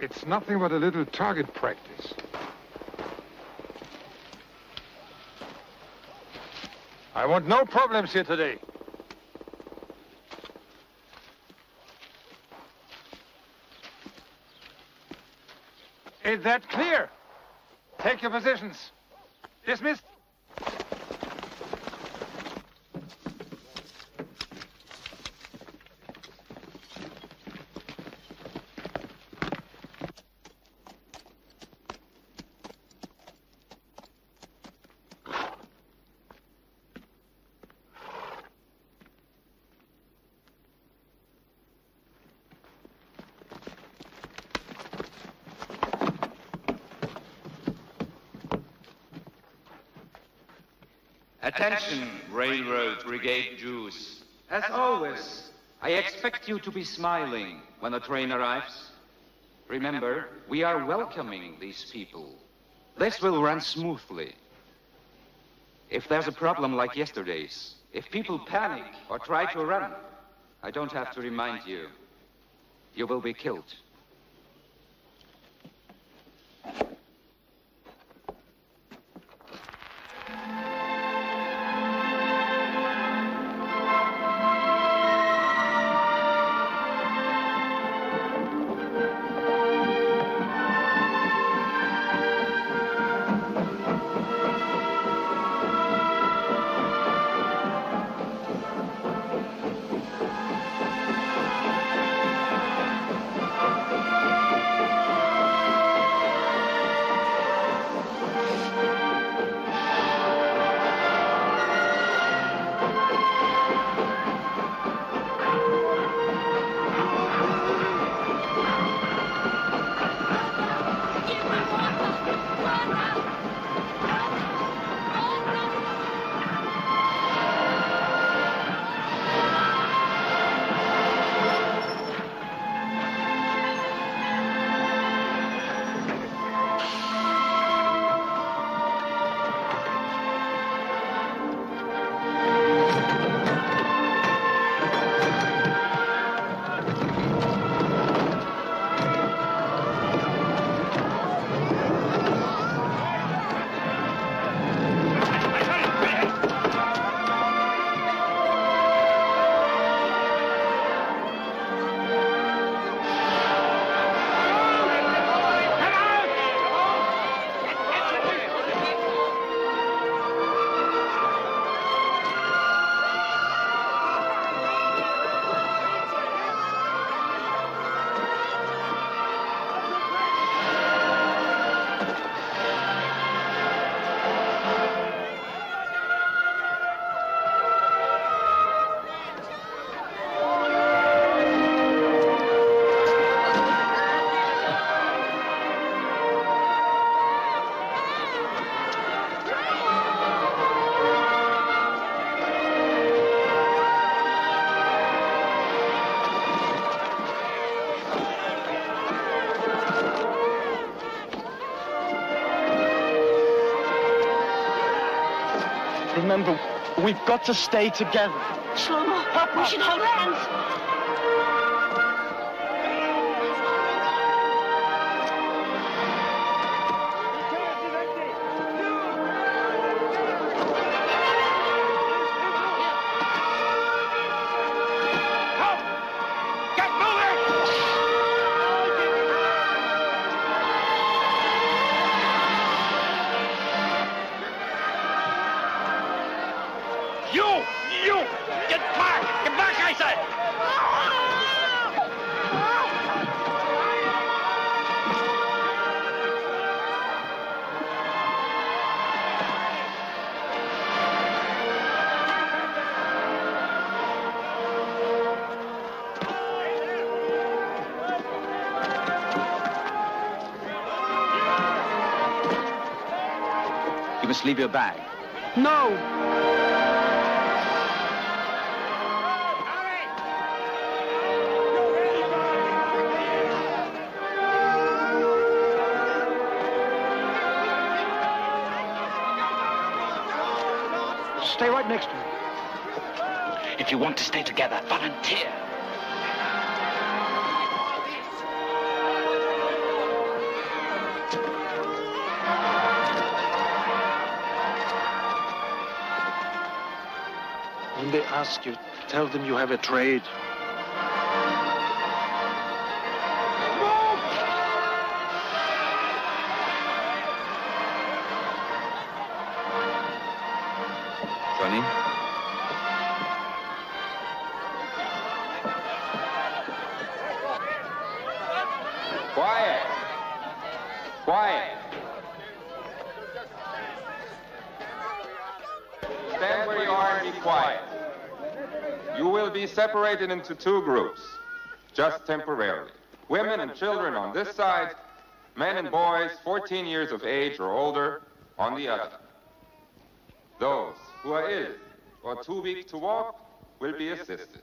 It's nothing but a little target practice. I want no problems here today. Is that clear? Take your positions. Dismissed. Attention, Railroad Brigade Jews. As always, I expect you to be smiling when the train arrives. Remember, we are welcoming these people. This will run smoothly. If there's a problem like yesterday's, if people panic or try to run, I don't have to remind you. You will be killed. Remember, we've got to stay together. Shlomo, Papa, we should hold hands. You must leave your bag. No! Stay right next to me. If you want to stay together, volunteer. When they ask you, tell them you have a trade. Sonny? Quiet! Quiet! Stand where you are and be quiet. You will be separated into two groups, just temporarily. Women and children on this side, men and boys 14 years of age or older on the other. Those who are ill or too weak to walk will be assisted.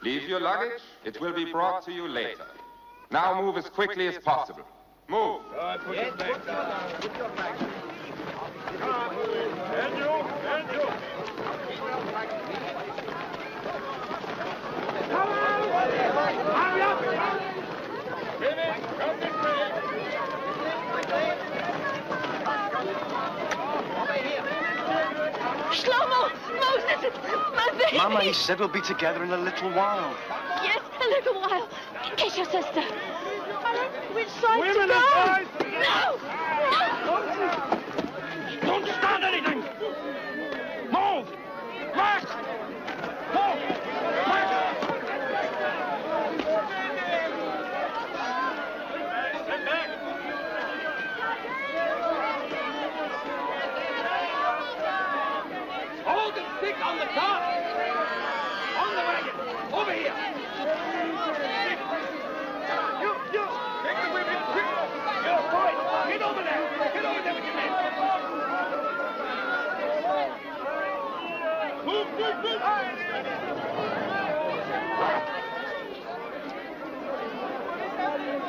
Leave your luggage, it will be brought to you later. Now move as quickly as possible. Move. Put your back down. Put your back down. And you. Come on! Hurry up! Finish! Come this way! Shlomo! Moses! My baby! Mama, he said we'll be together in a little while. Yes, a little while. Kiss your sister. Which side Women to go? and boys! No! Don't start anything! Move! March! Move! March! Stand back! Hold the stick on the top! On the wagon! Over here! You! Take the women! Quick! You, boy! Get over there! Get over there with your men! Move!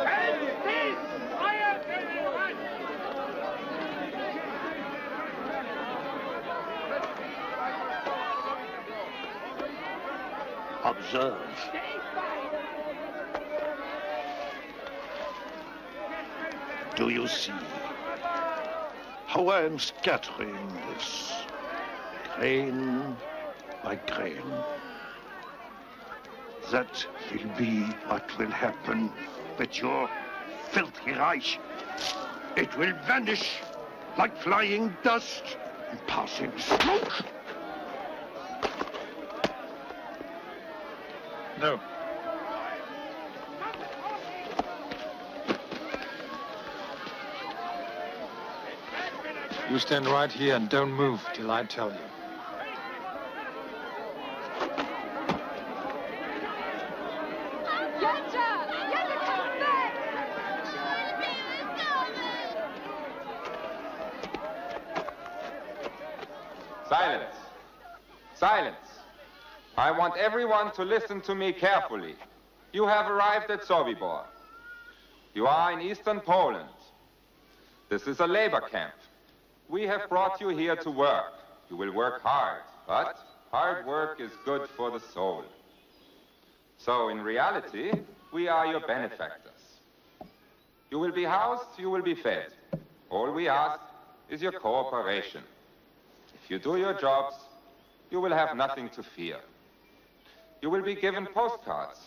And this! Fire! Observe. Do you see how I am scattering this grain by grain? That will be what will happen with your filthy Reich. It will vanish like flying dust and passing smoke. No. You stand right here and don't move till I tell you. Silence. Silence. I want everyone to listen to me carefully. You have arrived at Sobibor. You are in eastern Poland. This is a labor camp. We have brought you here to work. You will work hard, but hard work is good for the soul. So in reality, we are your benefactors. You will be housed, you will be fed. All we ask is your cooperation. If you do your jobs, you will have nothing to fear. You will be given postcards.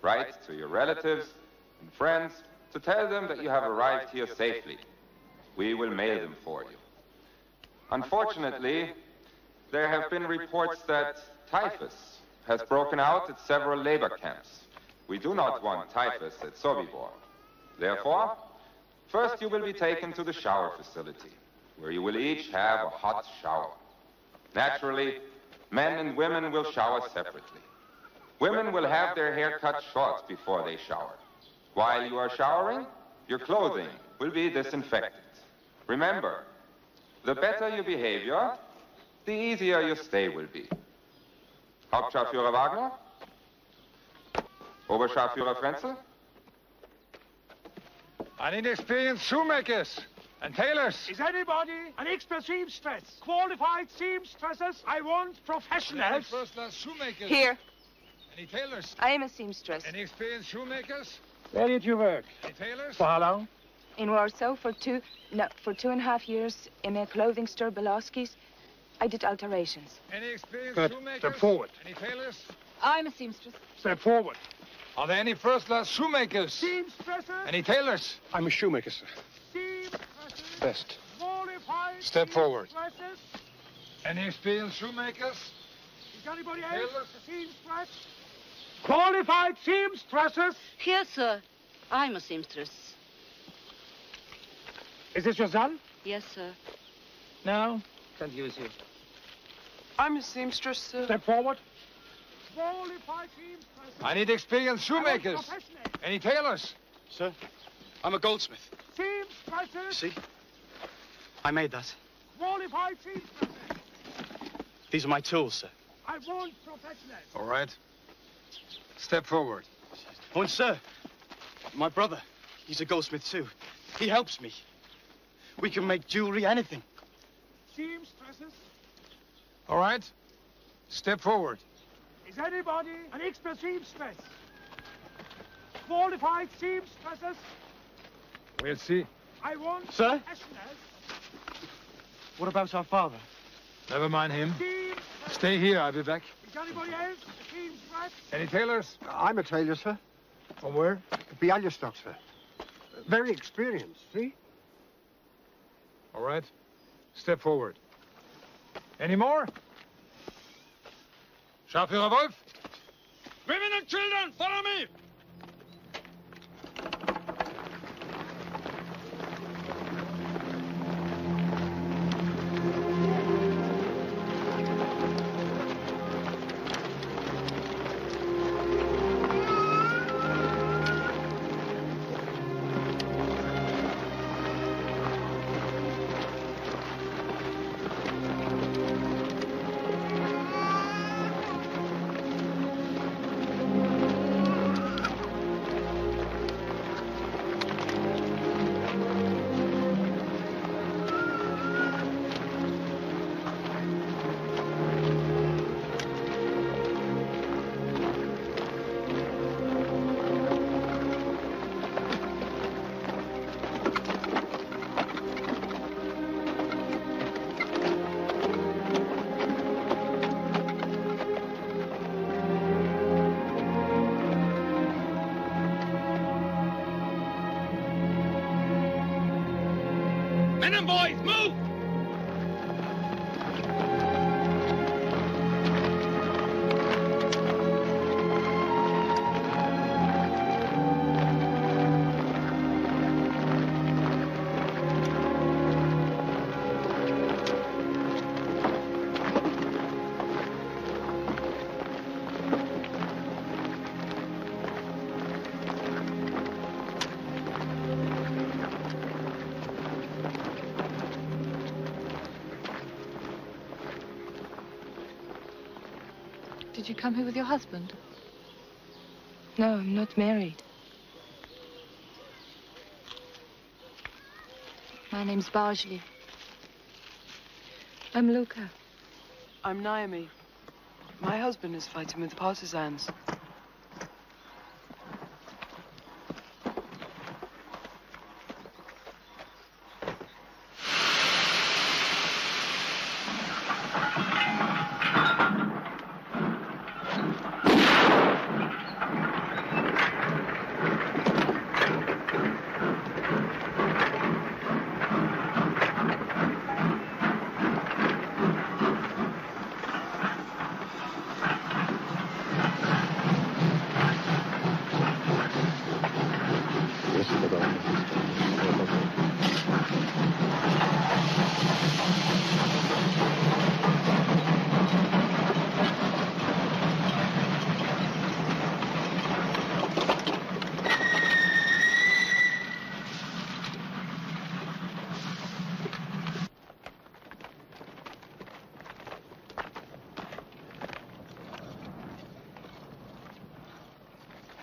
Write to your relatives and friends to tell them that you have arrived here safely. We will mail them for you. Unfortunately, there have been reports that typhus has broken out at several labor camps. We do not want typhus at Sobibor. Therefore, first you will be taken to the shower facility, where you will each have a hot shower. Naturally, men and women will shower separately. Women will have their hair cut short before they shower. While you are showering, your clothing will be disinfected. Remember, the better your behavior, the easier your stay will be. Hauptscharführer Wagner? Oberscharführer Frenzel? I need experienced shoemakers and tailors. Is anybody an expert seamstress? Qualified seamstresses? I want professionals. First-class shoemakers. Here. Any tailors? I am a seamstress. Any experienced shoemakers? Where did you work? Any tailors? For how long? In Warsaw for 2.5 years in a clothing store, Belowski's. I did alterations. Any experienced Good. shoemakers? Step forward. Any tailors? I'm a seamstress. Step forward. Are there any first-class shoemakers? Seamstresses. Any tailors? I'm a shoemaker, sir. Seamstresses. Best. Qualified. Step forward. Seamstresses. Any experienced shoemakers? Is anybody else Tailors? a seamstress? Qualified seamstresses. Yes, sir. I'm a seamstress. Is this your son? Yes, sir. No. Can't use you. I'm a seamstress, sir. Step forward. Qualified seamstresses. I need experienced shoemakers. Professionals. Any tailors? Sir, I'm a goldsmith. Seamstresses. See? I made that. Qualified seamstresses. These are my tools, sir. I want professionals. All right. Step forward. Oh, and sir, my brother, he's a goldsmith too. He helps me. We can make jewelry, anything. Seamstresses. All right. Step forward. Is anybody an expert seamstress? Qualified seamstresses. We'll see. I want Sir? professionals. What about our father? Never mind him. Seamstresses. Stay here. I'll be back. Is anybody else a seamstress? Any tailors? I'm a tailor, sir. From where? Bialystok, sir. Very experienced, see? All right. Step forward. Any more? Scharführer Wolf? Women and children, follow me! Men and boys, move! Did you come here with your husband? No, I'm not married. My name's Bargely. I'm Luca. I'm Naomi. My husband is fighting with the partisans.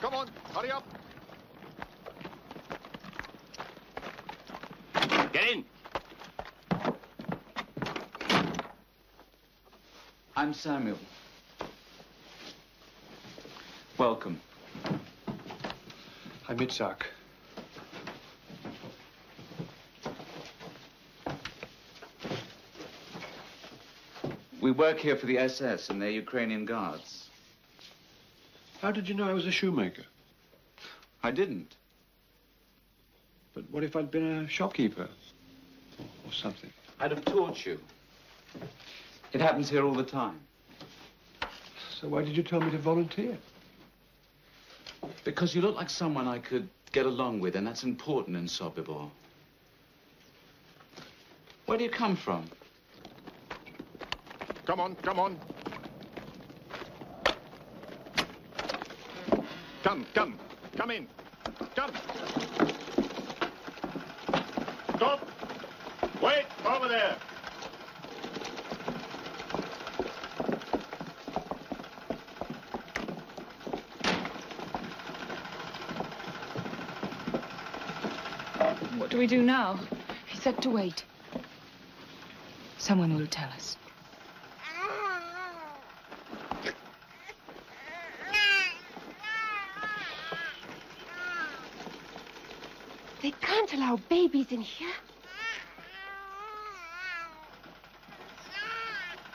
Come on, hurry up. Get in. I'm Samuel. Welcome. I'm Itzhak. We work here for the SS and their Ukrainian guards. How did you know I was a shoemaker? I didn't. But what if I'd been a shopkeeper? Or something? I'd have taught you. It happens here all the time. So why did you tell me to volunteer? Because you look like someone I could get along with, and that's important in Sobibor. Where do you come from? Come on, come on. Come in. Come. Stop. Wait, over there. What do we do now? He said to wait. Someone will tell us. They can't allow babies in here.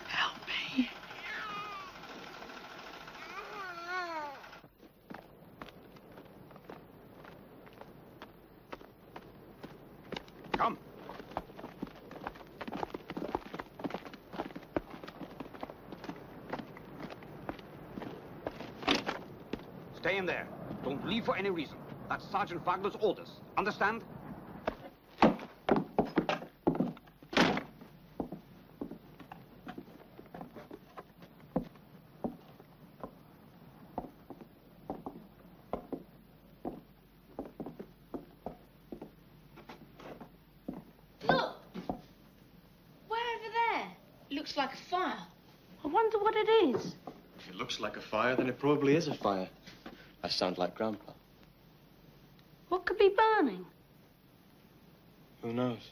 Help me. Come. Stay in there. Don't leave for any reason. That's Sergeant Wagner's orders. Understand? Look! Way over there. Looks like a fire. I wonder what it is. If it looks like a fire, then it probably is a fire. I sound like Grandpa. What could be burning? Who knows?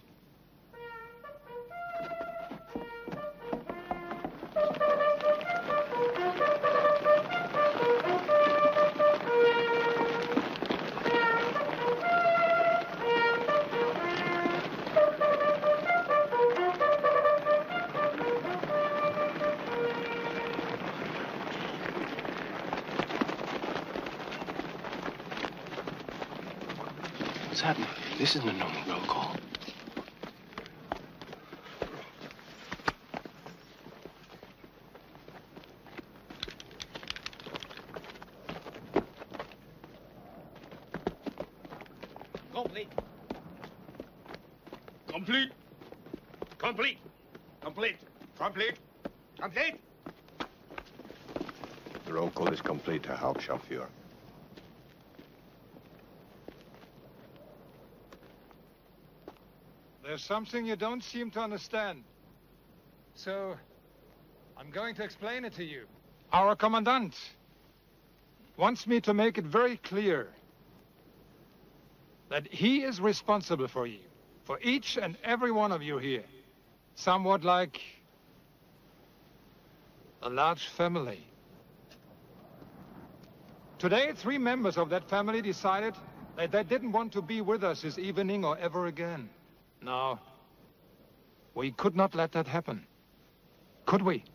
What's happening? This isn't a normal roll call. Complete. Complete. Complete. Complete. Complete. Complete. The roll call is complete, Herr Hauptscharführer. There's something you don't seem to understand. So, I'm going to explain it to you. Our commandant wants me to make it very clear that he is responsible for you, for each and every one of you here. Somewhat like a large family. Today, 3 members of that family decided that they didn't want to be with us this evening or ever again. No, we could not let that happen. Could we?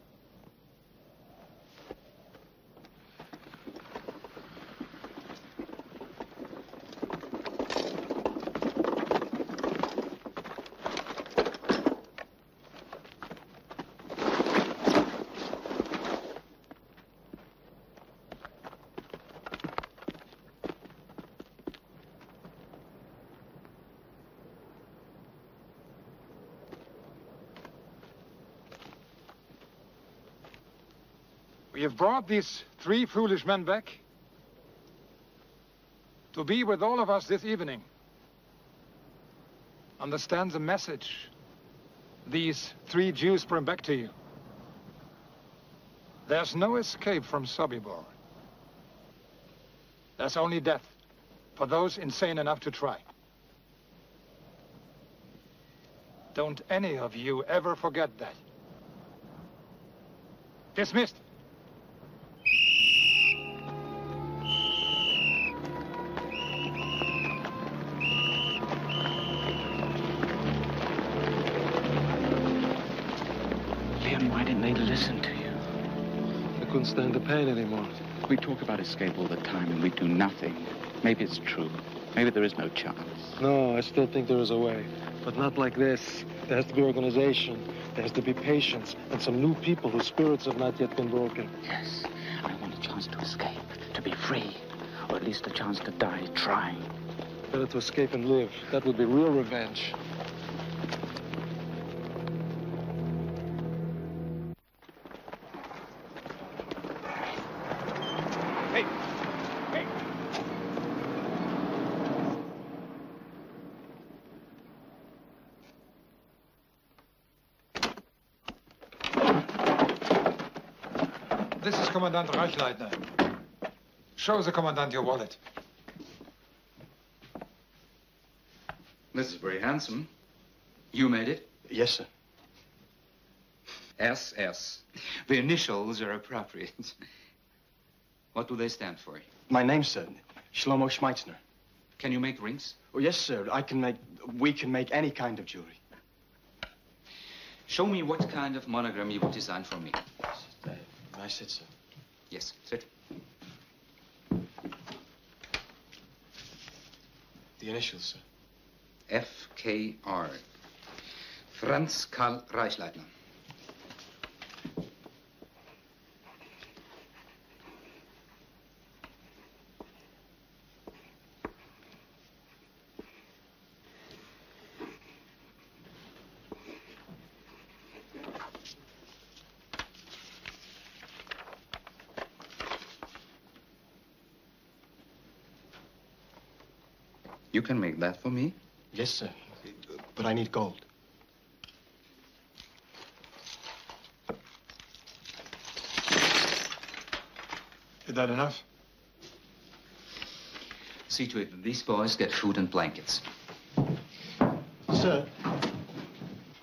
We have brought these 3 foolish men back to be with all of us this evening. Understand the message these 3 Jews bring back to you. There's no escape from Sobibor. There's only death for those insane enough to try. Don't any of you ever forget that. Dismissed. Why didn't they listen? can't stand the pain anymore. We talk about escape all the time and we do nothing. Maybe it's true. Maybe there is no chance. No, I still think there is a way. But not like this. There has to be organization. There has to be patience. And some new people whose spirits have not yet been broken. Yes. I want a chance to escape, to be free. Or at least a chance to die trying. Better to escape and live. That would be real revenge. Hey! Hey! This is Commandant Reichleitner. Show the Commandant your wallet. This is very handsome. You made it? Yes, sir. SS. The initials are appropriate. What do they stand for? My name, sir. Shlomo Schmeitzner. Can you make rings? Oh, yes, sir. We can make any kind of jewelry. Show me what kind of monogram you would design for me. May I sit, sir? Yes, sit. The initials, sir. FKR. Franz Karl Reichleitner. You can make that for me? Yes, sir. But I need gold. Is that enough? See to it that these boys get food and blankets. Sir,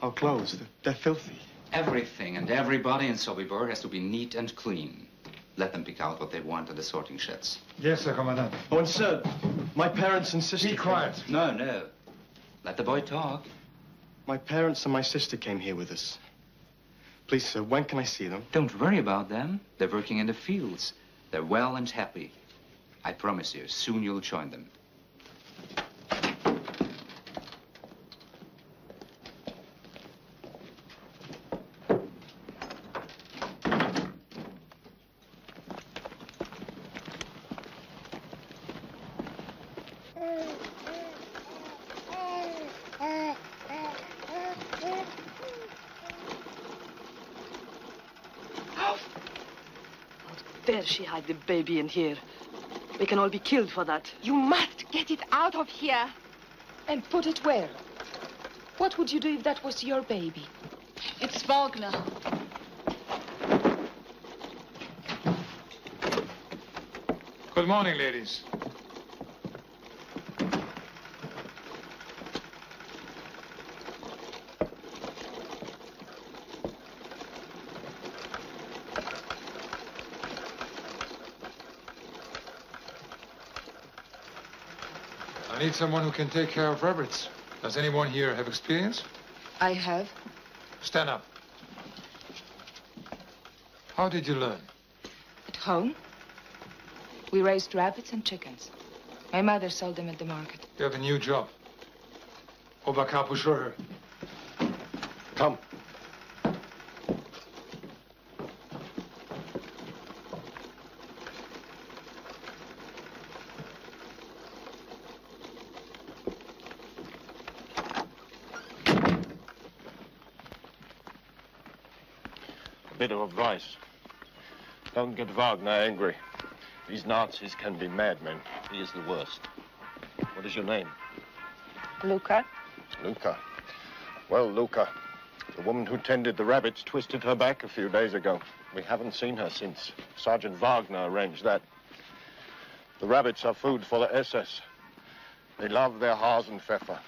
our clothes, they're filthy. Everything and everybody in Sobibor has to be neat and clean. Let them pick out what they want at the sorting sheds. Yes, sir, Commandant. Oh, and sir, my parents and sister... Be quiet. No, no. Let the boy talk. My parents and my sister came here with us. Please, sir, when can I see them? Don't worry about them. They're working in the fields. They're well and happy. I promise you, soon you'll join them. Dare she hide the baby in here? We can all be killed for that. You must get it out of here. And put it where? What would you do if that was your baby? It's Wagner. Good morning, ladies. I need someone who can take care of rabbits. Does anyone here have experience? I have. Stand up. How did you learn? At home, we raised rabbits and chickens. My mother sold them at the market. You have a new job. Oberkapuscheur. Come. Bit of advice. Don't get Wagner angry. These Nazis can be madmen. He is the worst. What is your name? Luca. Luca. Well, Luca, the woman who tended the rabbits twisted her back a few days ago. We haven't seen her since. Sergeant Wagner arranged that. The rabbits are food for the SS. They love their Hasenpfeffer.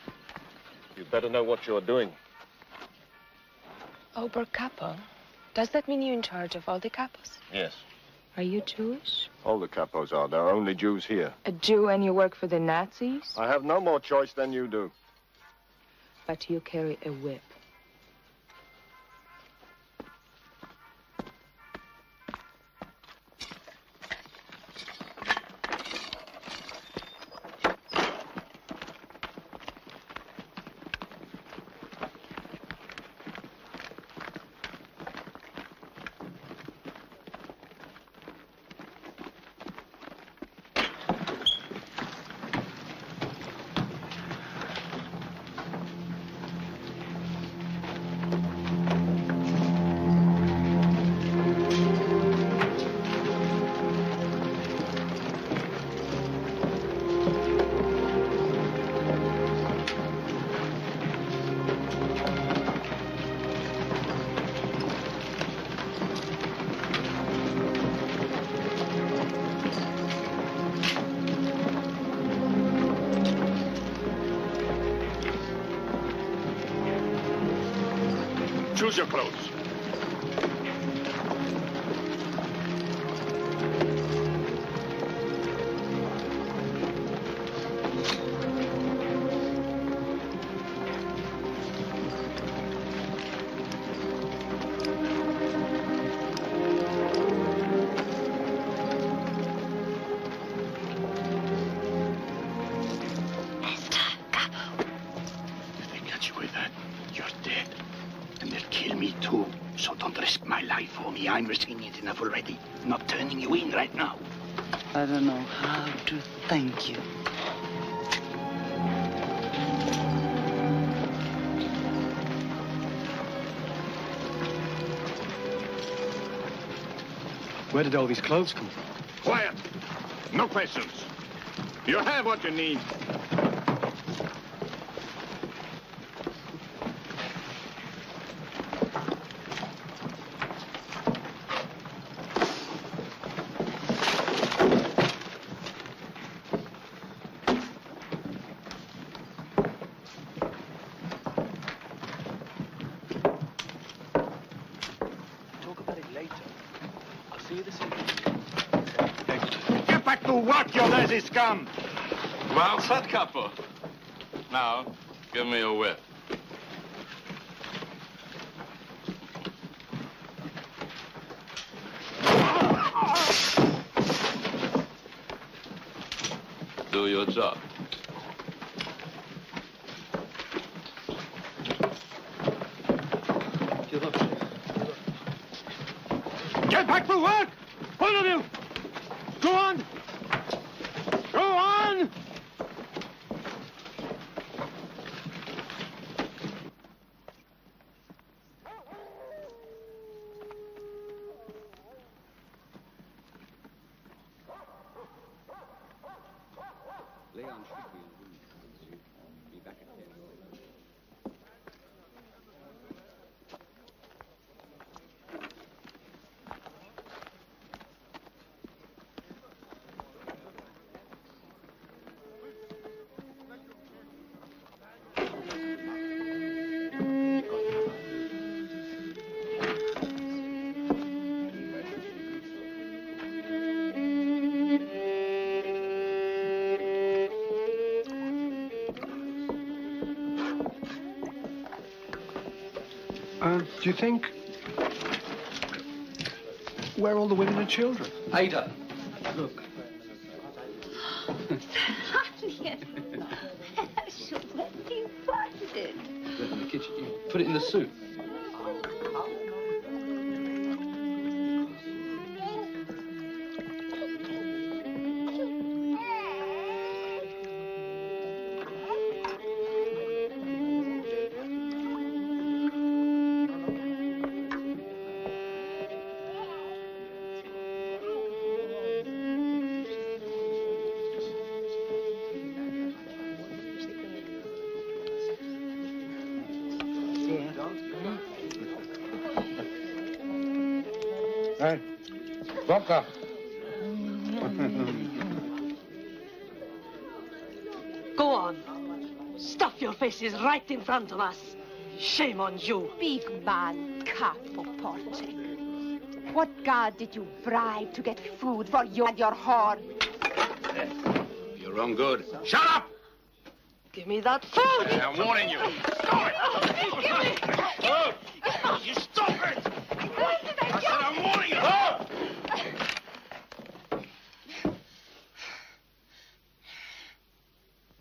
You'd better know what you're doing. Oberkapo? Does that mean you're in charge of all the capos? Yes. Are you Jewish? All the capos are. There are only Jews here. A Jew and you work for the Nazis? I have no more choice than you do. But you carry a whip. Lose your clothes. I'm resilient enough already. I'm not turning you in right now. I don't know how to thank you. Where did all these clothes come from? Quiet. No questions. You have what you need. Scum! Well said, Capo. Now, give me a whip. Do your job. Get back to work! All of you! Go on! Go on! Leon should be in the room. Be back at 10. Do you think... Where are all the women and children? Ada, look. So very funded. Put it in the kitchen. You put it in the soup. Hey, vodka. Go on. Stuff your faces right in front of us. Shame on you. Big man, Capo Porte. What god did you bribe to get food for you and your whore? You're wrong good. Shut up! Give me that food! I'm warning you. Stop it! Give me! Oh! You stop it! I said I'm warning you! Oh!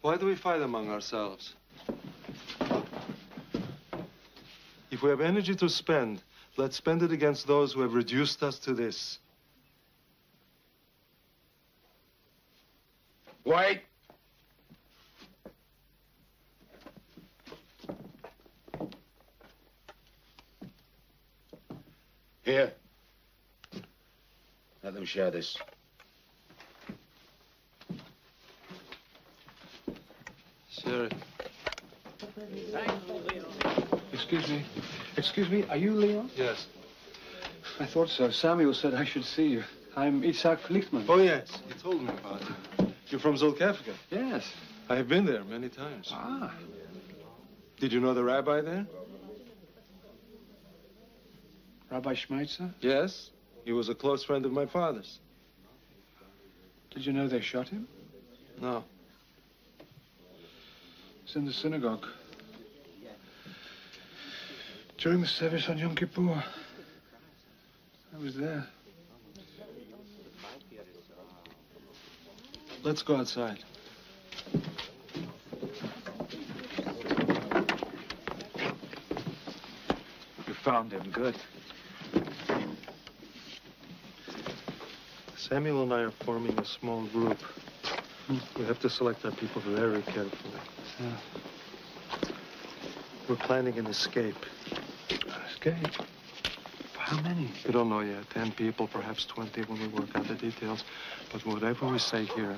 Why do we fight among ourselves? If we have energy to spend, let's spend it against those who have reduced us to this. Wait. Here. Let them share this. Sir. Excuse me, are you Leon? Yes. I thought so. Samuel said I should see you. I'm Isaac Lichtman. Oh, yes. He told me about it. You're from Zolkevka? Yes. I have been there many times. Ah. Did you know the rabbi there? Rabbi Schmeitzer? Yes, he was a close friend of my father's. Did you know they shot him? No. It's in the synagogue. During the service on Yom Kippur. I was there. Let's go outside. You found him. Good. Samuel and I are forming a small group. We have to select our people very carefully. We're planning an escape. Escape? How many? We don't know yet. 10 people, perhaps 20 when we work out the details. But whatever we say here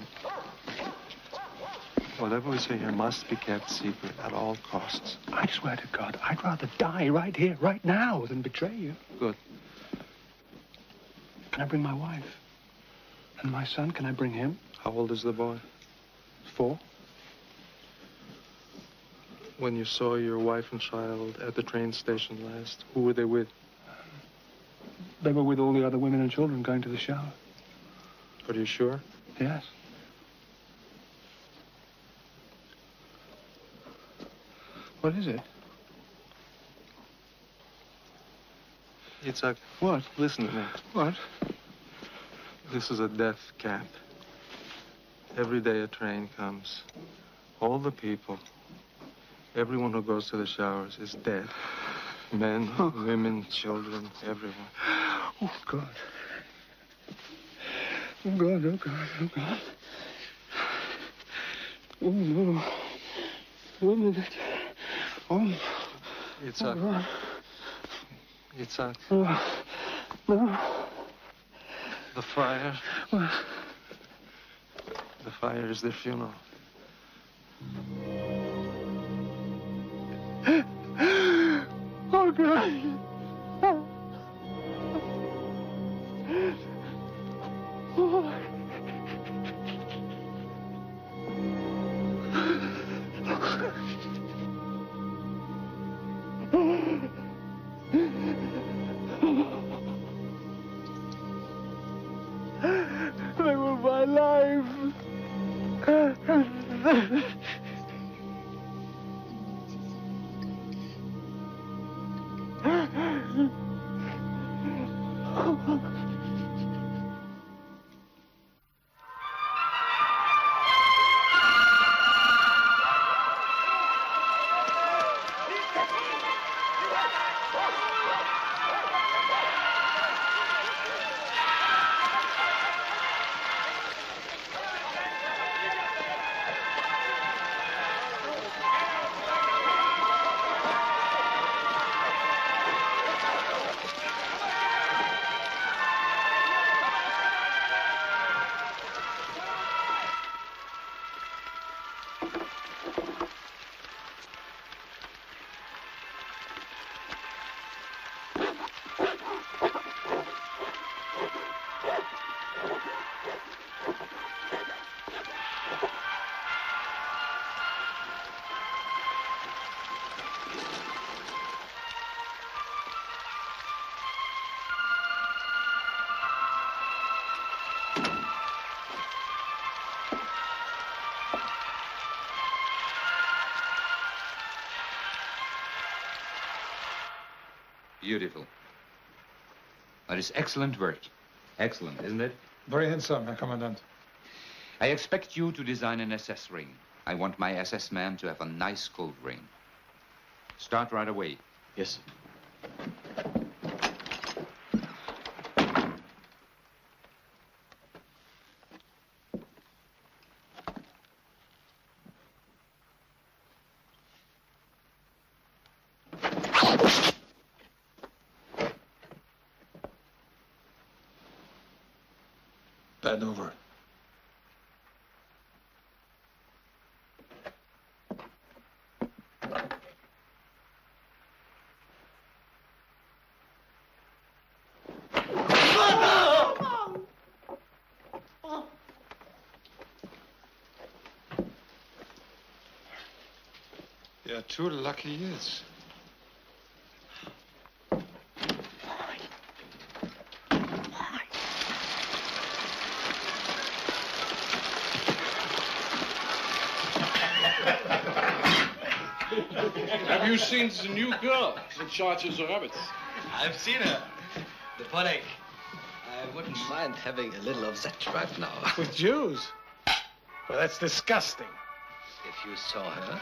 must be kept secret at all costs. I swear to God, I'd rather die right here, right now, than betray you. Good. Can I bring my wife? And my son, can I bring him? How old is the boy? 4. When you saw your wife and child at the train station last, who were they with? They were with all the other women and children going to the shower. Are you sure? Yes. What is it? Yitzhak. What? Listen to me. What? This is a death camp. Every day a train comes. All the people, everyone who goes to the showers is dead. Men, women, children, everyone. Oh, God. Oh, God, oh, God, oh, God. Oh, no. Women. Oh. Yitzhak. Oh, God. Yitzhak. Oh. No. The fire. What? The fire is their funeral. Oh, God. Oh. They were my life. Beautiful. That is excellent work. Excellent, isn't it? Very handsome, Herr Commandant. I expect you to design an SS ring. I want my SS man to have a nice gold ring. Start right away. Yes. Bend over. You're too lucky, yes. Have you seen the new girl in charge of the rabbits? I've seen her. The Polek. I wouldn't mind having a little of that right now. With Jews? Well, that's disgusting. If you saw her.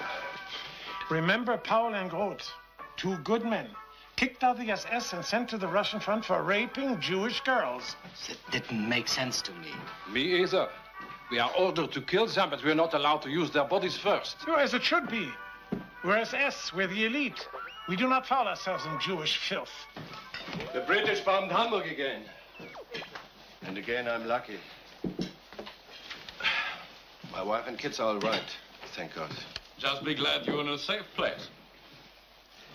Remember Paul and Groth, two good men, kicked out of the SS and sent to the Russian front for raping Jewish girls. That didn't make sense to me. Me either. We are ordered to kill them, but we're not allowed to use their bodies first. So as it should be. We're SS, we're the elite. We do not foul ourselves in Jewish filth. The British bombed Hamburg again. And again, I'm lucky. My wife and kids are all right, thank God. Just be glad you're in a safe place.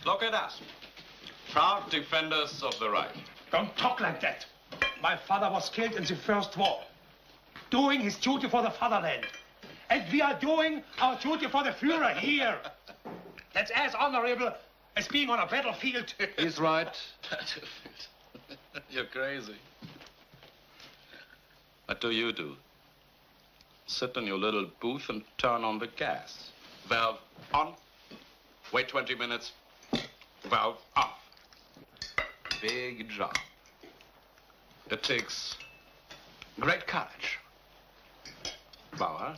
Look at us. Proud defenders of the right. Don't talk like that. My father was killed in the First War, doing his duty for the fatherland. And we are doing our duty for the Führer here. That's as honorable as being on a battlefield. He's right. You're crazy. What do you do? Sit in your little booth and turn on the gas. Valve on. Wait 20 minutes. Valve off. Big job. It takes great courage. Bauer,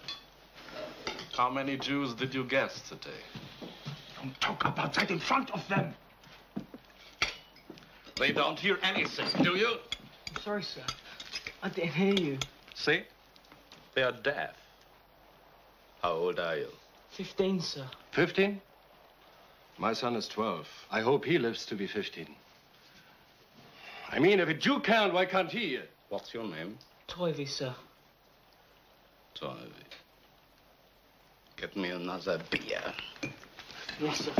how many Jews did you guess today? Don't talk about that in front of them. They don't hear anything, do you? I'm sorry, sir. I didn't hear you. See? They are deaf. How old are you? 15, sir. 15? My son is 12. I hope he lives to be 15. I mean, if a Jew can't, why can't he? What's your name? Toivy, sir. Toivy. Get me another beer. Yes, sir.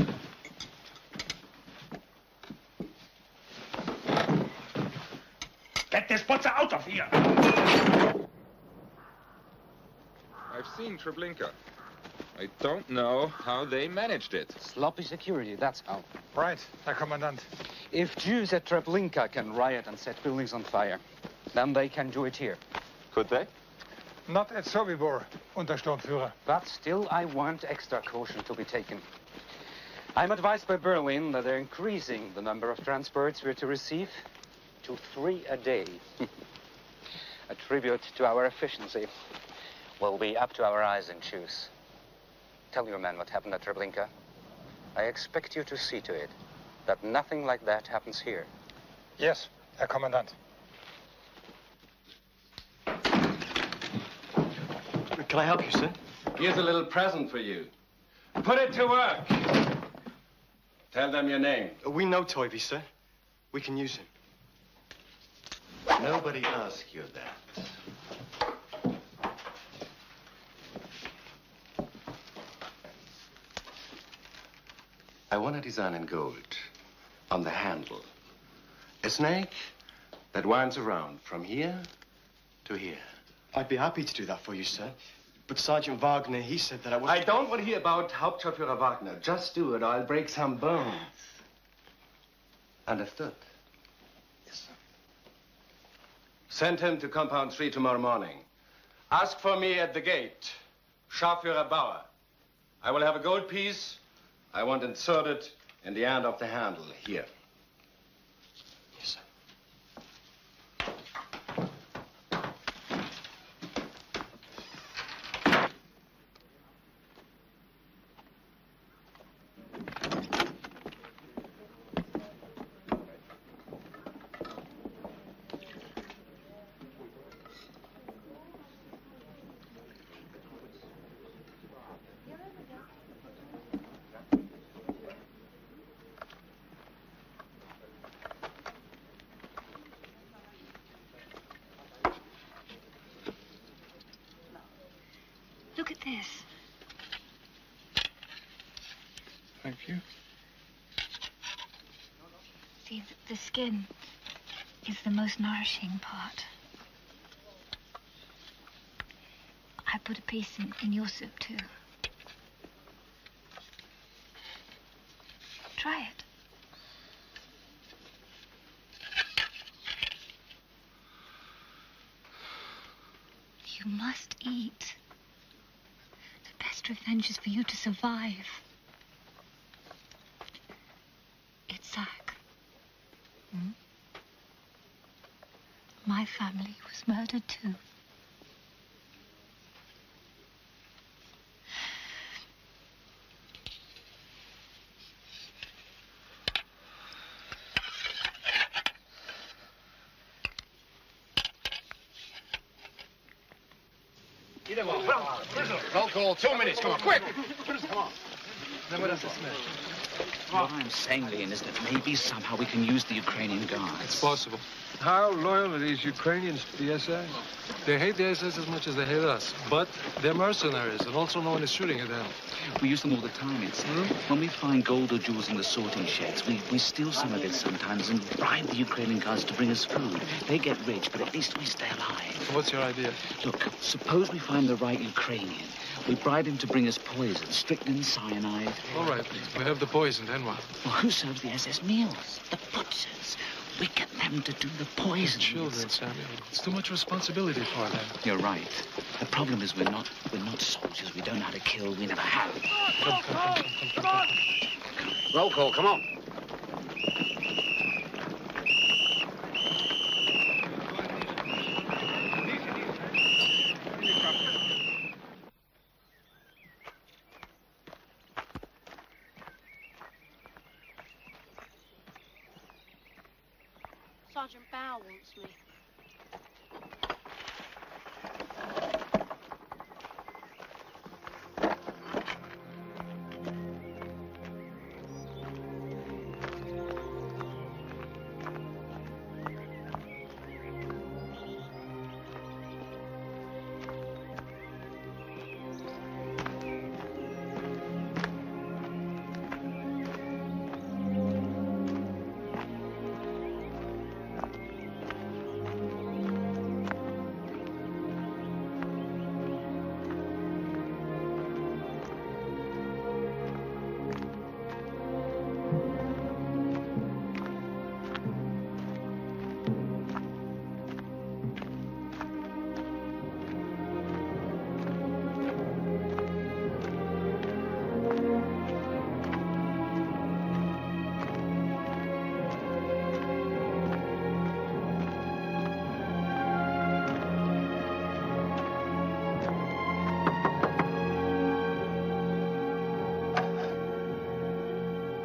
Get this butcher out of here! I've seen Treblinka. I don't know how they managed it. Sloppy security, that's how. Right, Herr Kommandant. If Jews at Treblinka can riot and set buildings on fire, then they can do it here. Could they? Not at Sobibor, Untersturmführer. But still, I want extra caution to be taken. I'm advised by Berlin that they're increasing the number of transports we're to receive to 3 a day. A tribute to our efficiency. We'll be up to our eyes in Jews. Tell your men what happened at Treblinka. I expect you to see to it that nothing like that happens here. Yes, Herr Kommandant. Can I help you, sir? Here's a little present for you. Put it to work. Tell them your name. We know Toivy, sir. We can use him. Nobody asked you that. I want a design in gold on the handle. A snake that winds around from here to here. I'd be happy to do that for you, sir. But Sergeant Wagner, he said that I was... I don't want to hear about Hauptscharführer Wagner. Just do it, or I'll break some bones. Understood? Yes, sir. Send him to Compound 3 tomorrow morning. Ask for me at the gate. Scharführer Bauer. I will have a gold piece. I want inserted in the end of the handle here. Yes, sir. Look at this. Thank you. See, the skin is the most nourishing part. I put a piece in your soup, too. Try it. You must eat. The best revenge is for you to survive. Zach. Hmm? My family was murdered too. Roll call, 2 minutes, come on, quick! Come on. Then what else is Smith? What I'm saying, Leon, is that maybe somehow we can use the Ukrainian guards. It's possible. How loyal are these Ukrainians to the SS? They hate the SS as much as they hate us, but they're mercenaries, and also no one is shooting at them. We use them all the time, it's when we find gold or jewels in the sorting sheds, we steal some of it sometimes and bribe the Ukrainian guards to bring us food. They get rich, but at least we stay alive. So what's your idea? Look, suppose we find the right Ukrainian. We bribe him to bring us poison, strychnine, cyanide. All right, we have the poison, then what? Well, who serves the SS meals? The butchers. We get them to do the poison. Children, Samuel. It's too much responsibility for them. You're right. The problem is we're not soldiers. We don't know how to kill. We never have. Come. Roll call, come on. Sergeant Bow wants me.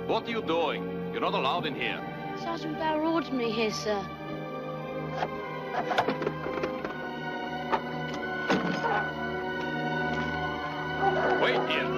What are you doing? You're not allowed in here. Sergeant Bow ordered me here, sir. Wait here.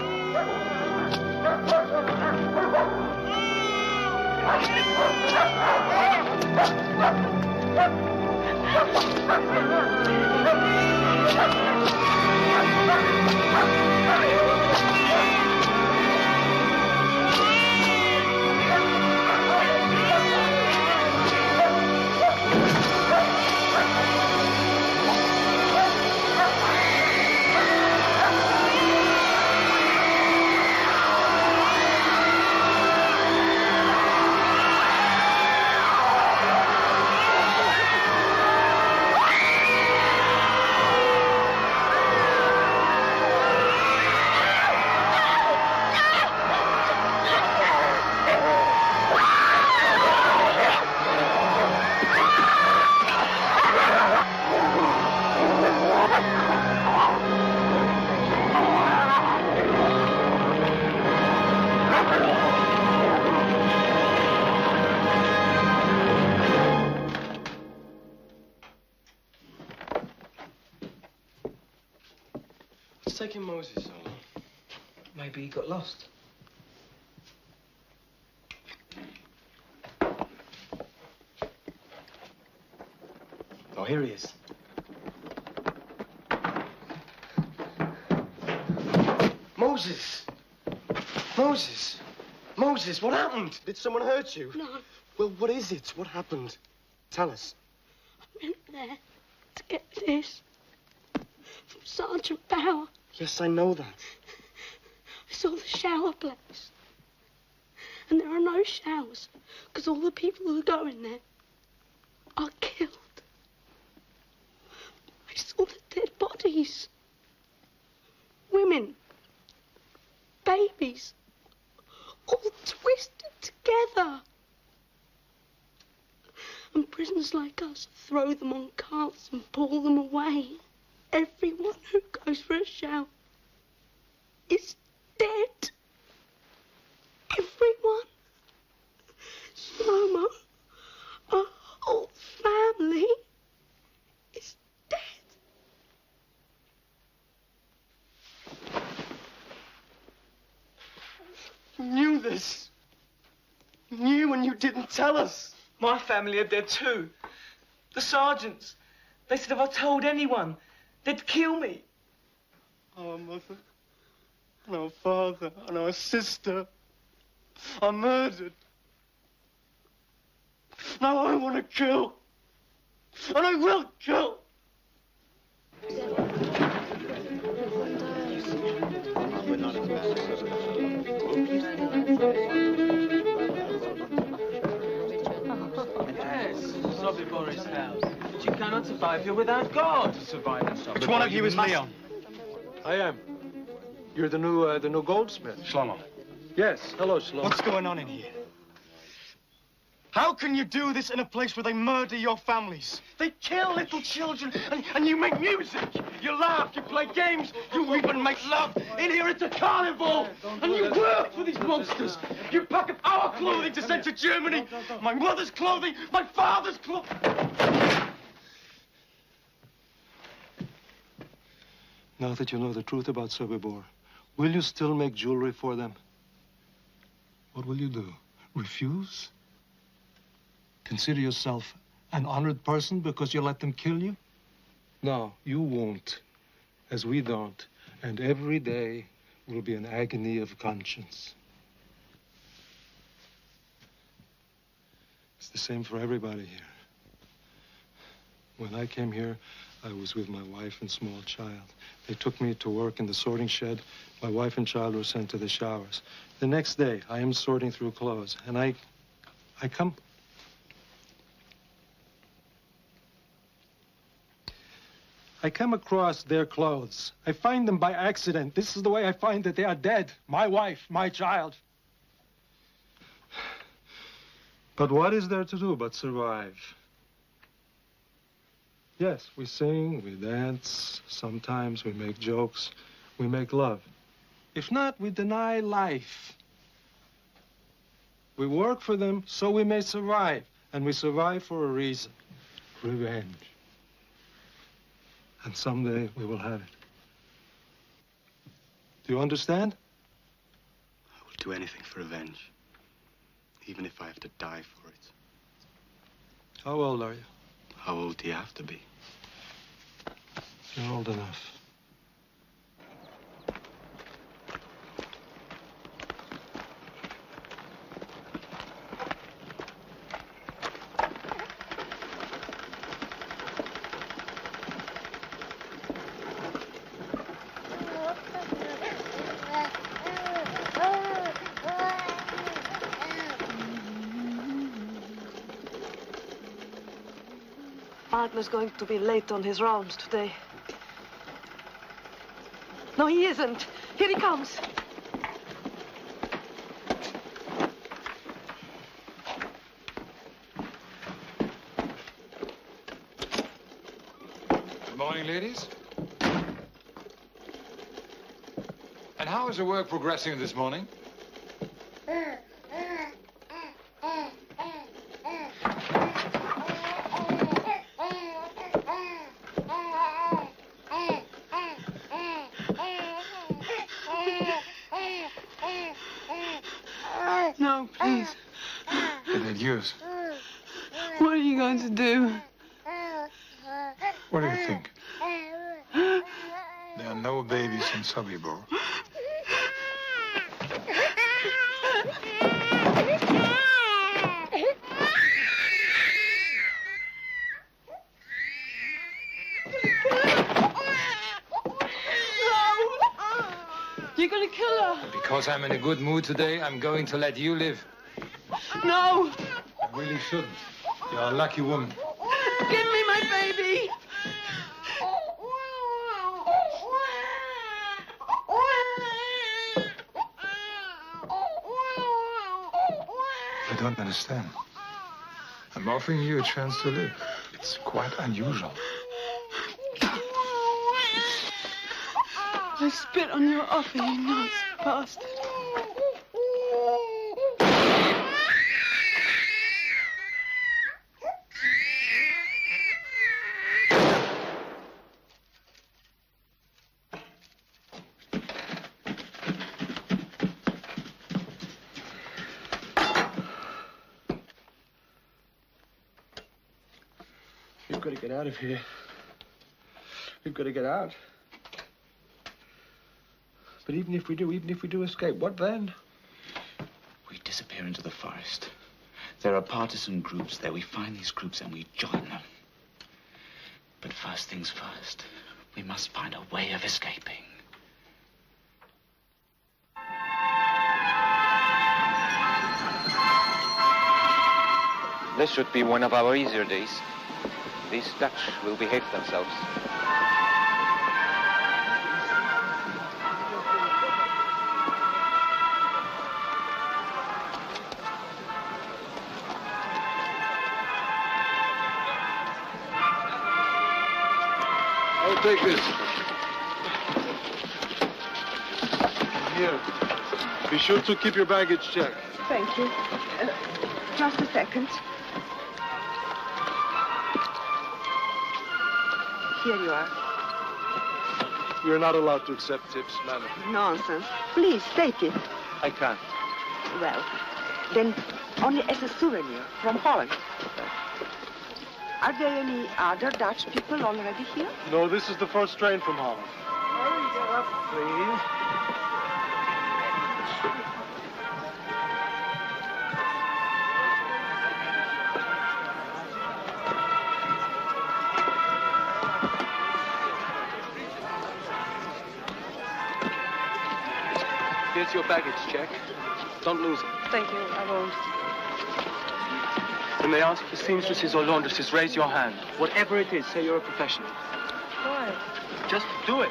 What's taking Moses so long? Maybe he got lost. Oh, here he is. Moses! Moses! Moses, what happened? Did someone hurt you? No. Well, what is it? What happened? Tell us. I went there to get this from Sergeant Bow. Yes, I know that. I saw the shower place. And there are no showers because all the people who go in there are killed. I saw the dead bodies. Women. Babies. All twisted together. prisoners like us, throw them on carts and pull them away. Everyone who goes for a shower is dead. Everyone. Slomo, our whole family is dead. You knew this. You knew and you didn't tell us. My family are dead too. The sergeants. They said if I told anyone, they'd kill me. Our mother, and our father, and our sister are murdered. Now I want to kill. And I will kill. Yes, Sobiboris house. But you cannot survive here without God. Survive in Sobibor. Which one of you is Leon? I am. You're the new goldsmith. Shlomo. Yes. Hello, Shlomo. What's going on in here? How can you do this in a place where they murder your families? They kill little children, and you make music. You laugh, you play games, you even make love. In here it's a carnival, and you work for these monsters. You pack up our clothing to send to Germany. My mother's clothing, my father's clothing. Now that you know the truth about Sobibor, will you still make jewelry for them? What will you do? Refuse? Consider yourself an honored person because you let them kill you? No, you won't, as we don't. And every day will be an agony of conscience. It's the same for everybody here. When I came here, I was with my wife and small child. They took me to work in the sorting shed. My wife and child were sent to the showers. The next day, I am sorting through clothes, and I come across their clothes. I find them by accident. This is the way I find that they are dead. My wife, my child. But what is there to do but survive? Yes, we sing, we dance, sometimes we make jokes, we make love. If not, we deny life. We work for them so we may survive, and we survive for a reason. Revenge. And someday we will have it. Do you understand? I will do anything for revenge, even if I have to die for it. How old are you? How old do you have to be? You're old enough. Wagner's going to be late on his rounds today. No, he isn't. Here he comes. Good morning, ladies. And how is the work progressing this morning? No, please. Use. What are you going to do? What do you think? There are no babies in Sobibor. You're going to kill her. Because I'm in a good mood today, I'm going to let you live. No. I really shouldn't. You're a lucky woman. Give me my baby. I don't understand. I'm offering you a chance to live. It's quite unusual. I spit on your offer, you nasty bastard. We've got to get out of here. We've got to get out. But even if we do escape, what then? We disappear into the forest. There are partisan groups there. We find these groups and we join them. But first things first, we must find a way of escaping. This should be one of our easier days. These Dutch will behave themselves. I'll take this. Here. Be sure to keep your baggage checked. Thank you. Just a second. Here you are. You're not allowed to accept tips, madam. Nonsense. Please, take it. I can't. Well, then only as a souvenir from Holland. Are there any other Dutch people already here? No, this is the first train from Holland. Hurry, get up, please. Here's your baggage check. Don't lose it. Thank you, I won't. When they ask for seamstresses or laundresses, raise your hand. Whatever it is, say you're a professional. Why? Just do it.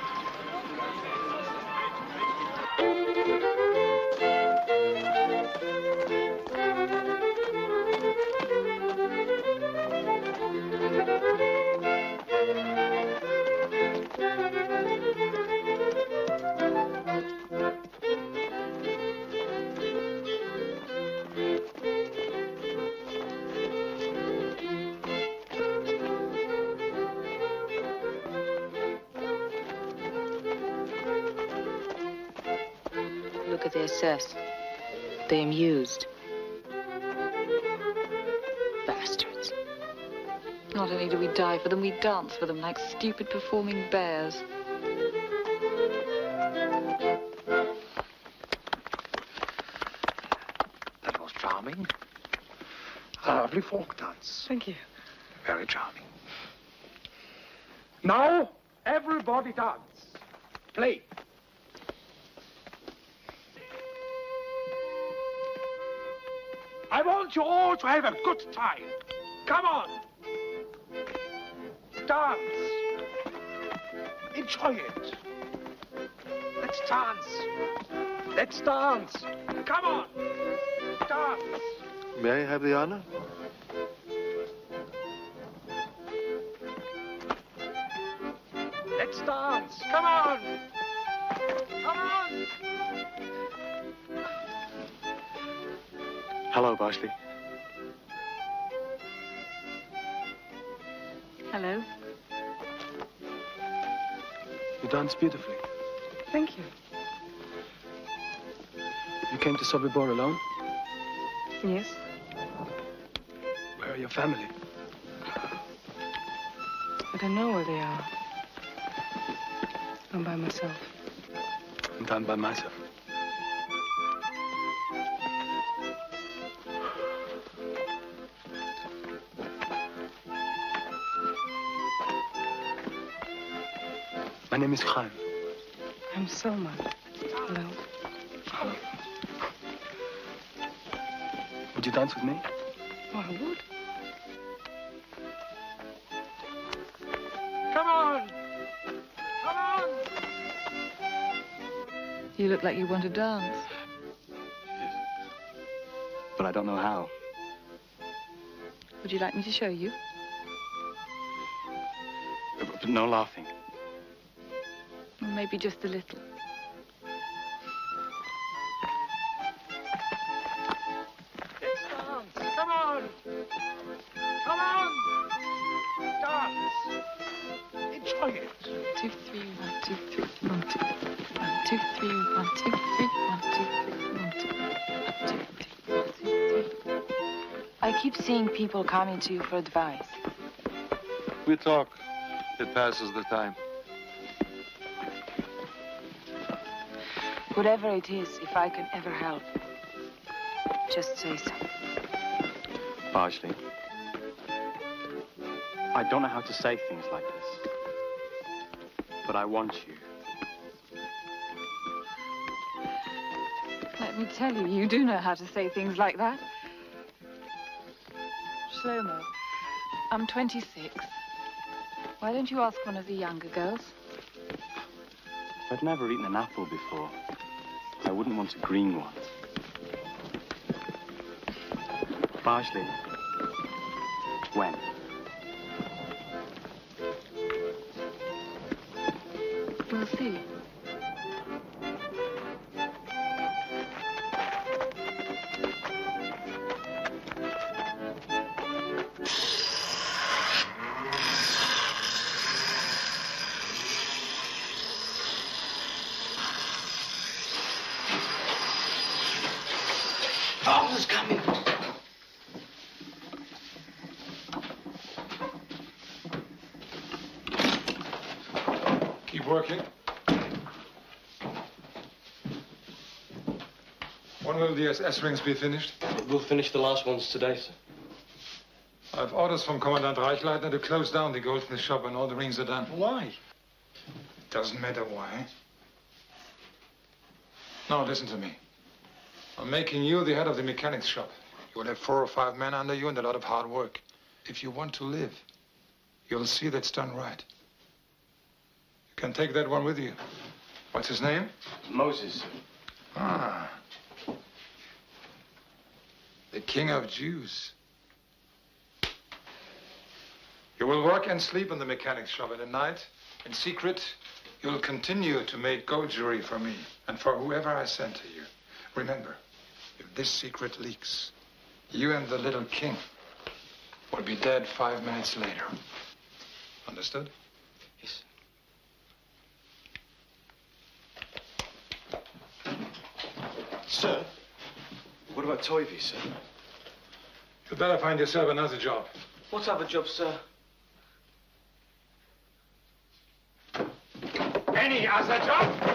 Look at their cess. They amused. Bastards. Not only do we die for them, we dance for them like stupid performing bears. That was charming. A lovely folk dance. Thank you. Very charming. Now, everybody dance. Play. I want you all to have a good time. Come on. Dance. Enjoy it. Let's dance. Let's dance. Come on. Dance. May I have the honor? Let's dance. Come on. Come on. Hello, Barsley. Hello. You dance beautifully. Thank you. You came to Sobibor alone? Yes. Where are your family? I don't know where they are. I'm by myself. And I'm by myself. My name is Chaim. I'm Selma. Hello. Would you dance with me? Oh, I would. Come on! Come on! You look like you want to dance. But I don't know how. Would you like me to show you? But no laughing. Or maybe just a little. Come on! Come on! Dance! Enjoy it. 1, 2, 3, 1, 2, 3, 1, 2, 1, 2, 3, 1, 2, 3, 1, 2, 3, 1, 2, 1, 2, 3, 1, 2, 3. I keep seeing people coming to you for advice. We talk. It passes the time. Whatever it is, if I can ever help, just say so. Bardsley, I don't know how to say things like this, but I want you. Let me tell you, you do know how to say things like that. Shlomo, I'm 26. Why don't you ask one of the younger girls? I've never eaten an apple before. I wouldn't want a green one. Bardsley, when? We'll see. Father's coming. Keep working. When will the SS rings be finished? We'll finish the last ones today, sir. I've orders from Commandant Reichleitner to close down the goldsmith shop when all the rings are done. Why? Doesn't matter why. Now, listen to me. I'm making you the head of the mechanics shop. You will have 4 or 5 men under you and a lot of hard work. If you want to live, you'll see that's done right. You can take that one with you. What's his name? Moses. Ah. The King of Jews. You will work and sleep in the mechanics shop, and at night, in secret, you'll continue to make gold jewelry for me and for whoever I send to you. Remember, if this secret leaks, you and the little king will be dead 5 minutes later. Understood? Yes. Sir, what about Toivy, sir? You'd better find yourself another job. What other job, sir? Any other job?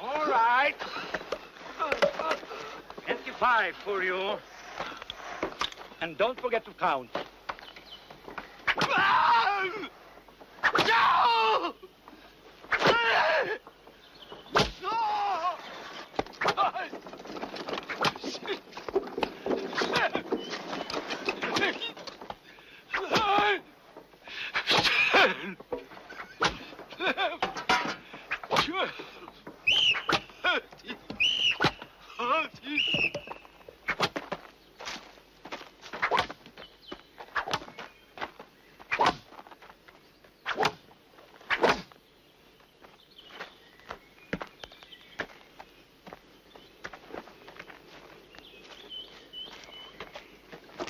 All right. 25 for you. And don't forget to count. No!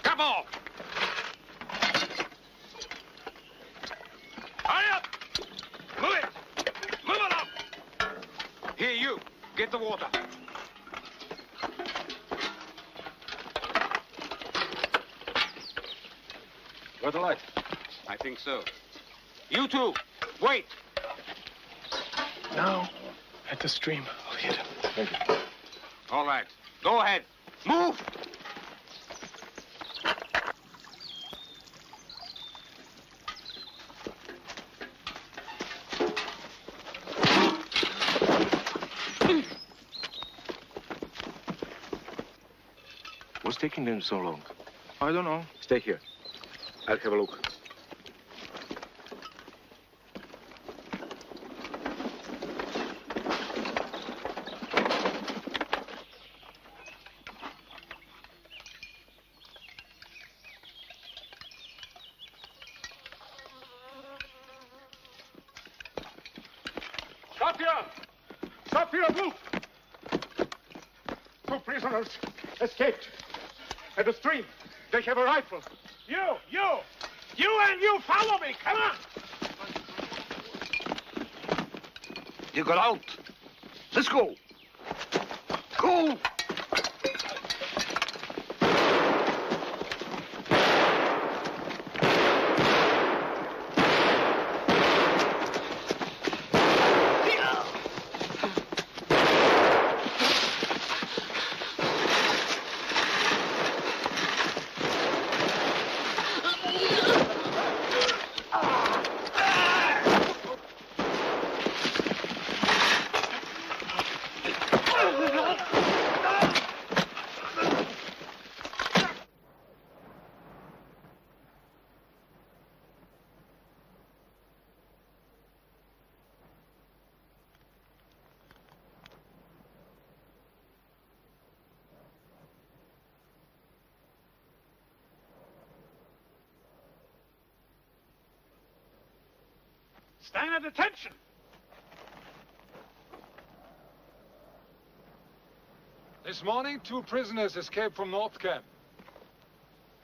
Come on! Hurry up! Move it! Move it up! Get the water. Got the light? I think so. You two, wait. Now, at the stream, I'll hit him. Thank you. All right. Go ahead. Move! What's taking them so long? I don't know. Stay here. I'll have a look. Stop here! Stop here, move! 2 prisoners escaped at the stream. They have a rifle. You and you follow me, come on! You got out. Let's go. Go! Stand at attention! This morning, 2 prisoners escaped from North Camp.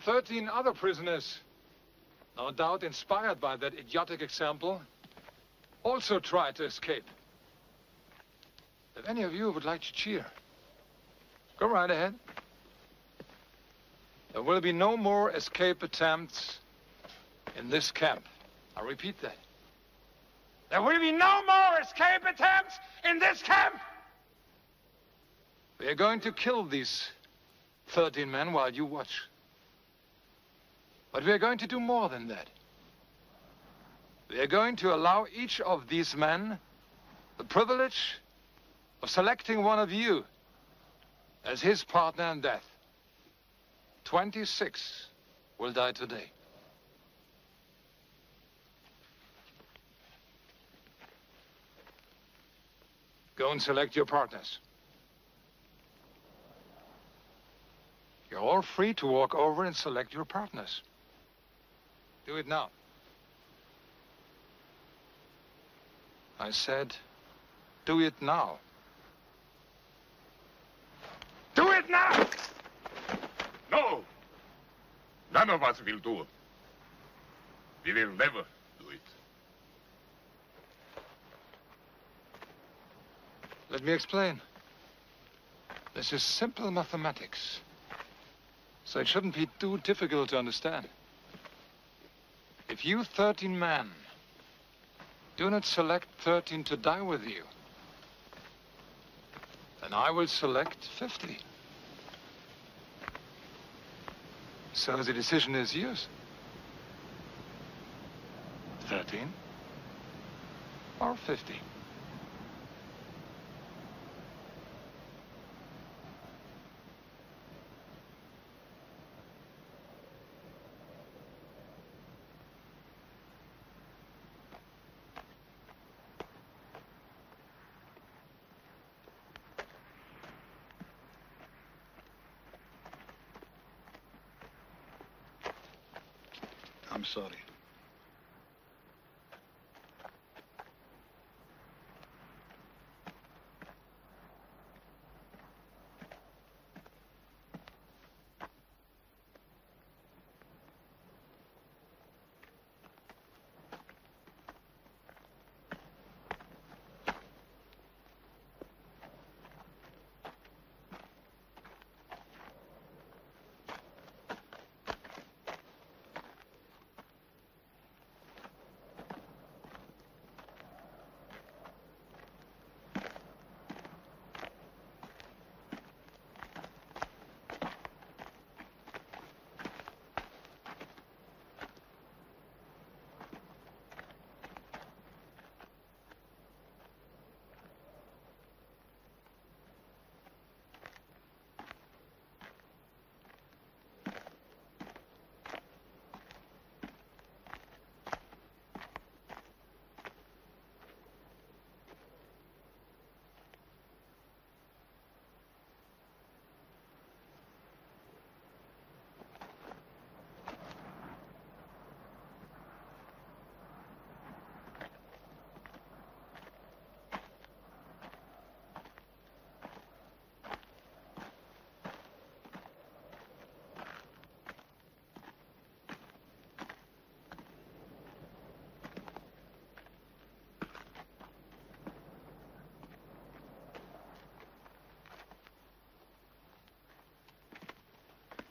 13 other prisoners, no doubt inspired by that idiotic example, also tried to escape. If any of you would like to cheer, go right ahead. There will be no more escape attempts in this camp. I repeat that. There will be no more escape attempts in this camp! We are going to kill these 13 men while you watch. But we are going to do more than that. We are going to allow each of these men the privilege of selecting one of you as his partner in death. 26 will die today. Go and select your partners. You're all free to walk over and select your partners. Do it now. I said, do it now. Do it now! No! None of us will do it. We will never do it. Let me explain. This is simple mathematics, so it shouldn't be too difficult to understand. If you 13 men do not select 13 to die with you, then I will select 50. So the decision is yours. 13 or 50. I'm sorry.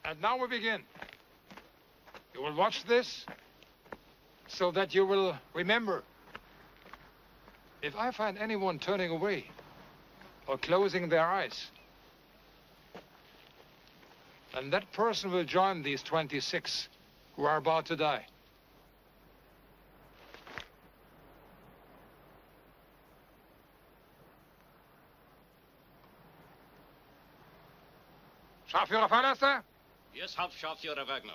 And now we begin. You will watch this so that you will remember. If I find anyone turning away or closing their eyes, then that person will join these 26 who are about to die. Scharführer Vallaster? Yes, Hauptscharführer Wagner.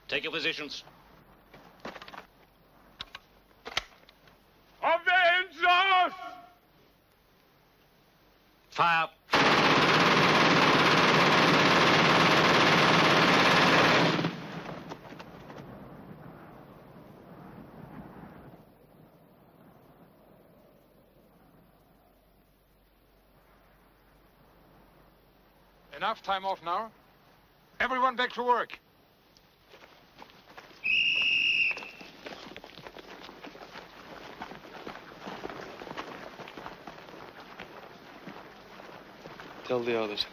Take your positions. Avenge us! Fire! Enough time off now. Everyone back to work. Tell the others.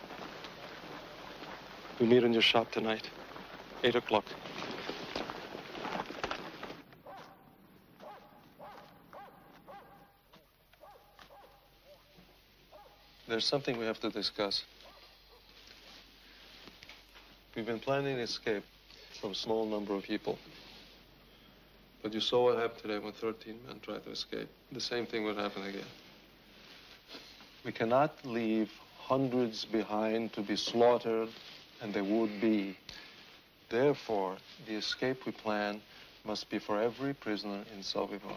We meet in your shop tonight, 8 o'clock. There's something we have to discuss. We've been planning an escape from a small number of people. But you saw what happened today when 13 men tried to escape. The same thing would happen again. We cannot leave hundreds behind to be slaughtered, and they would be. Therefore, the escape we plan must be for every prisoner in Sobibor.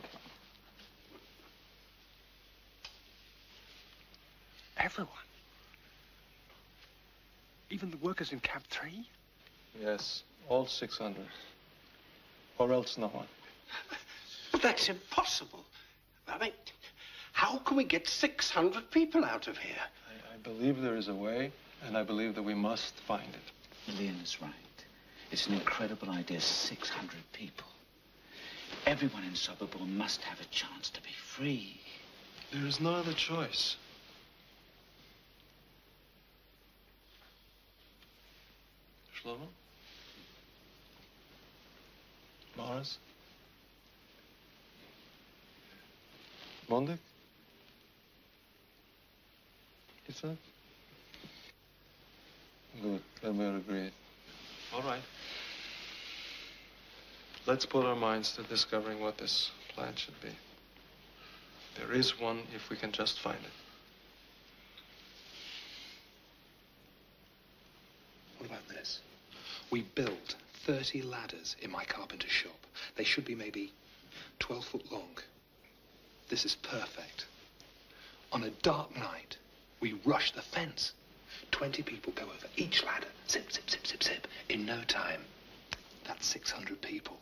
Everyone? Even the workers in Camp 3? Yes, all 600. Or else no one. But that's impossible. I mean, how can we get 600 people out of here? I believe there is a way, and I believe that we must find it. Leon is right. It's an incredible idea, 600 people. Everyone in Sobibor must have a chance to be free. There is no other choice. Shlomo? Morris? Mondik? Isaac? Good, then we're agreed. All right. Let's put our minds to discovering what this plan should be. There is one if we can just find it. What about this? We built 30 ladders in my carpenter's shop. They should be maybe 12 foot long. This is perfect. On a dark night, we rush the fence. 20 people go over each ladder. Zip, zip, zip, zip, zip. In no time. That's 600 people.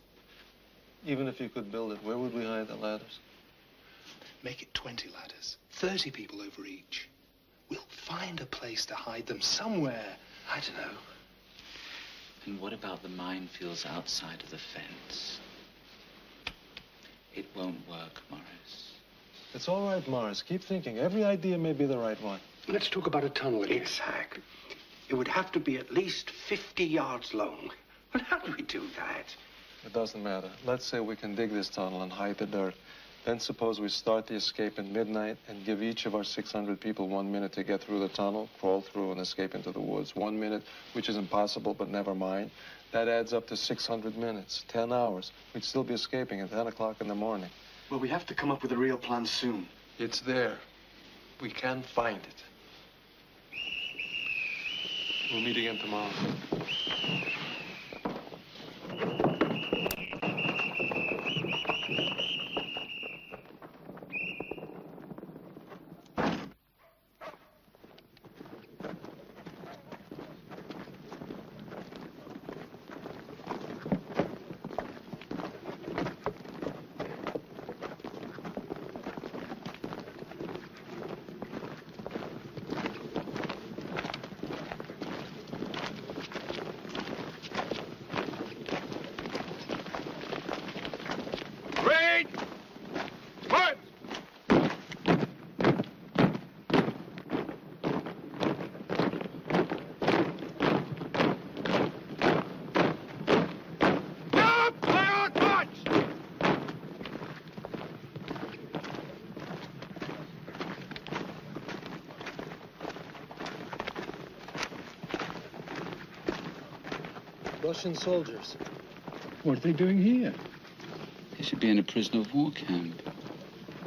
Even if you could build it, where would we hide the ladders? Make it 20 ladders. 30 people over each. We'll find a place to hide them somewhere. I don't know. And what about the minefields outside of the fence? It won't work, Morris. It's all right, Morris. Keep thinking. Every idea may be the right one. Let's talk about a tunnel, Isaac. It would have to be at least 50 yards long. Well, how do we do that? It doesn't matter. Let's say we can dig this tunnel and hide the dirt. Then suppose we start the escape at midnight and give each of our 600 people 1 minute to get through the tunnel, crawl through, and escape into the woods. 1 minute, which is impossible, but never mind. That adds up to 600 minutes, 10 hours. We'd still be escaping at 10 o'clock in the morning. Well, we have to come up with a real plan soon. It's there. We can find it. We'll meet again tomorrow. Russian soldiers. What are they doing here? They should be in a prisoner of war camp.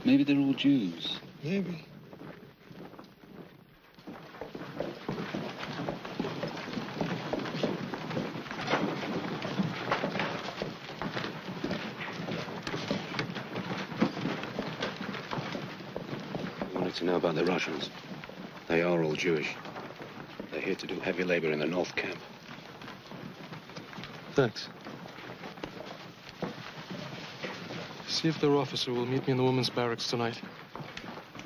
Maybe they're all Jews. Maybe. To know about the Russians. They are all Jewish. They're here to do heavy labor in the North Camp. Thanks. See if their officer will meet me in the women's barracks tonight.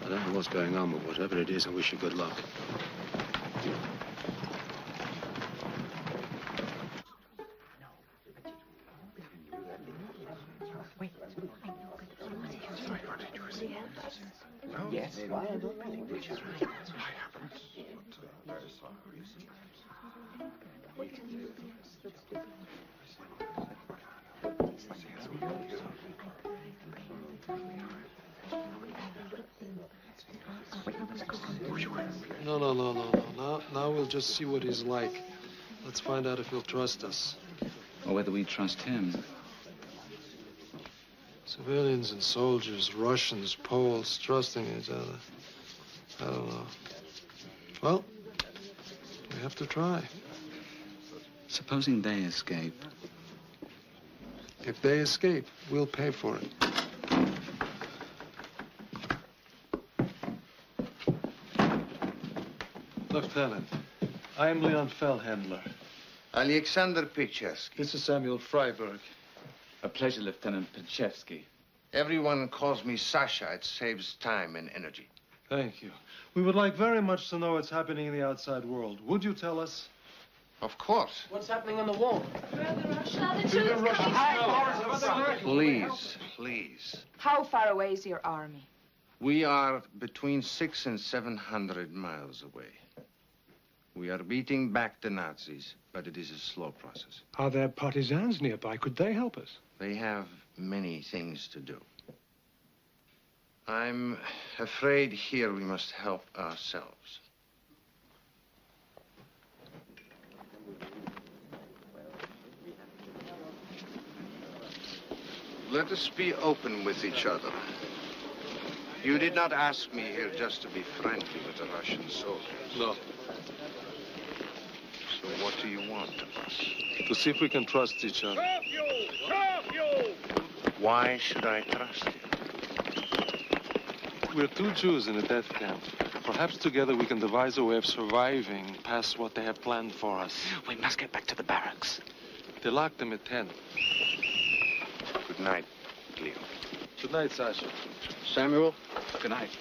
I don't know what's going on, but whatever it is, I wish you good luck. Yes. No. Now we'll just see what he's like. Let's find out if he'll trust us. Or whether we trust him. Civilians and soldiers, Russians, Poles, trusting each other. I don't know. Well, we have to try. Supposing they escape. If they escape, we'll pay for it. Lieutenant, I am Leon Feldhandler. Alexander Pichevsky. This is Samuel Freiberg. A pleasure, Lieutenant Pichevsky. Everyone calls me Sasha. It saves time and energy. Thank you. We would like very much to know what's happening in the outside world. Would you tell us? Of course. What's happening on the wall? Please. How far away is your army? We are between 600 and 700 miles away. We are beating back the Nazis, but it is a slow process. Are there partisans nearby? Could they help us? They have many things to do. I'm afraid here we must help ourselves. Let us be open with each other. You did not ask me here just to be friendly with the Russian soldiers. No. So what do you want of us? To see if we can trust each other. Why should I trust you? We're two Jews in a death camp. Perhaps together we can devise a way of surviving past what they have planned for us. We must get back to the barracks. They locked them at 10. Good night, Leo. Good night, Sasha. Samuel? Good night.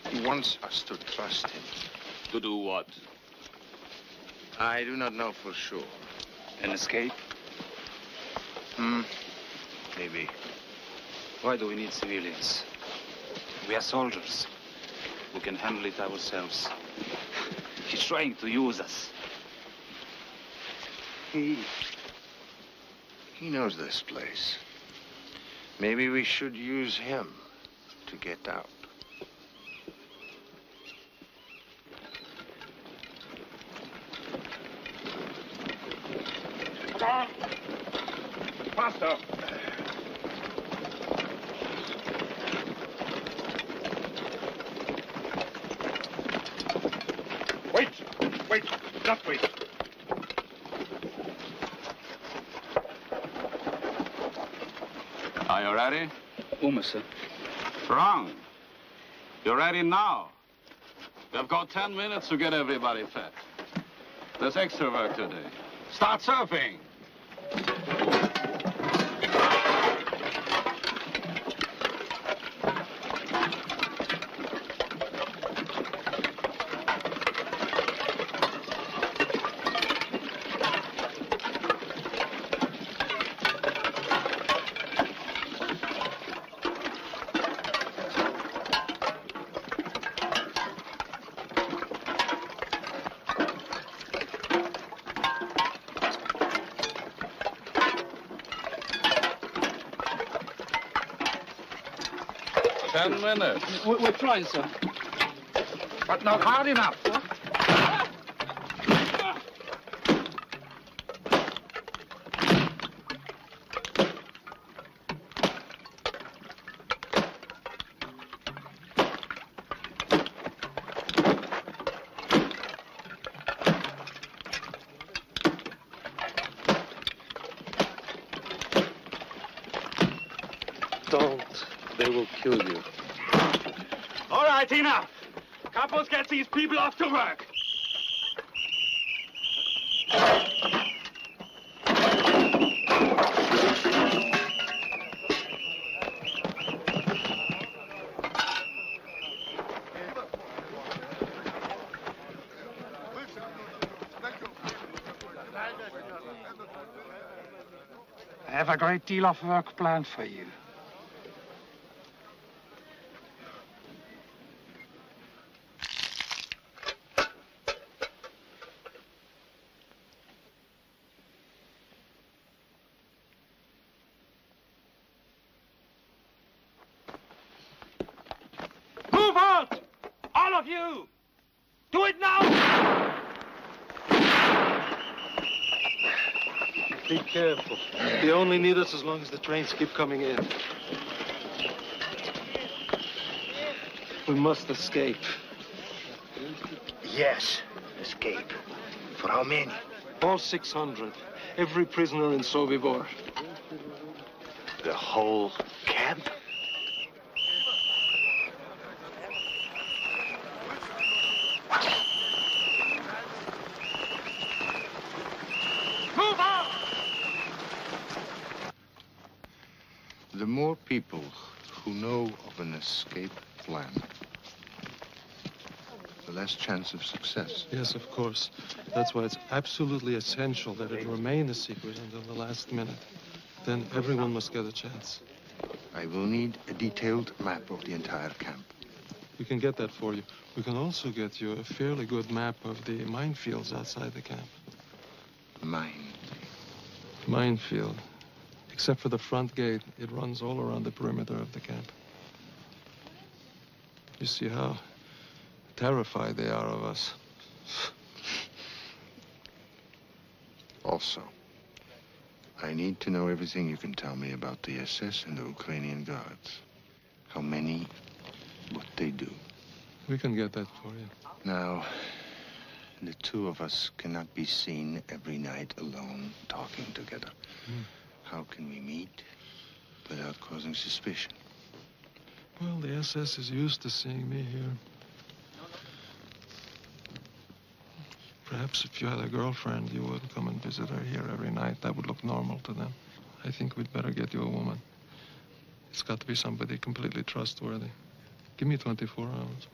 He wants us to trust him. To do what? I do not know for sure. An escape? Maybe. Why do we need civilians? We are soldiers. We can handle it ourselves. He's trying to use us. He knows this place. Maybe we should use him to get out. Come on! Faster! Wait, just wait. Are you ready? Almost, sir. Wrong. You're ready now. We've got 10 minutes to get everybody fed. There's extra work today. Start surfing. We're trying, sir. But not hard enough. They will kill you. All right, enough. Capos, get these people off to work. I have a great deal of work planned for you. Move out! All of you! Do it now! Be careful. They only need us as long as the trains keep coming in. We must escape. Yes, escape. For how many? All 600. Every prisoner in Sobibor. The whole camp? Move out! The more people who know of an escape plan, the less chance of success. Yes, of course. That's why it's absolutely essential that it remain a secret until the last minute. Then everyone must get a chance. I will need a detailed map of the entire camp. We can get that for you. We can also get you a fairly good map of the minefields outside the camp. Minefield. Except for the front gate, it runs all around the perimeter of the camp. You see how terrified they are of us. Also, I need to know everything you can tell me about the SS and the Ukrainian Guards. How many, what they do. We can get that for you. Now, the two of us cannot be seen every night alone talking together. How can we meet without causing suspicion? Well, the SS is used to seeing me here. Perhaps if you had a girlfriend, you would come and visit her here every night. That would look normal to them. I think we'd better get you a woman. It's got to be somebody completely trustworthy. Give me 24 hours.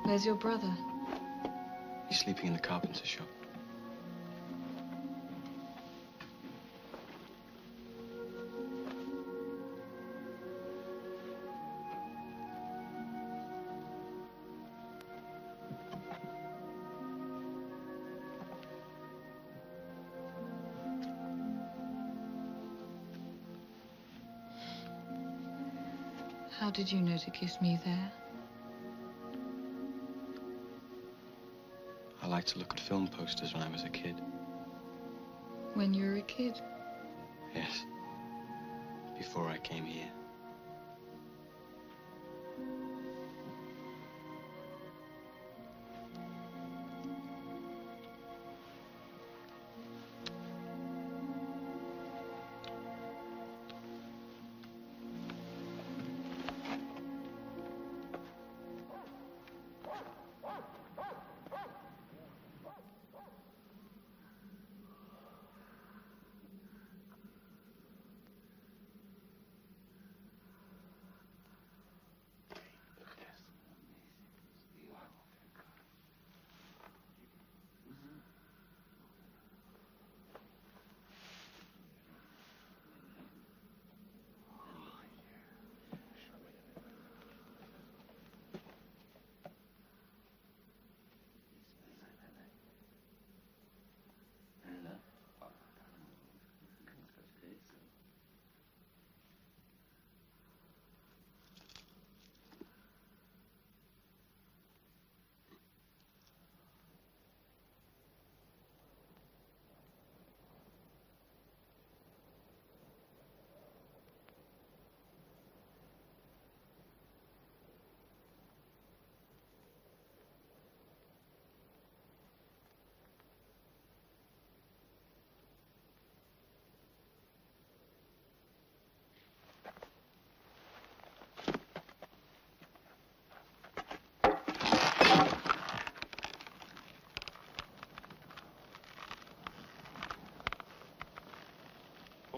Where's your brother? He's sleeping in the carpenter's shop. How did you know to kiss me there? I liked to look at film posters when I was a kid. When you were a kid? Yes. Before I came here.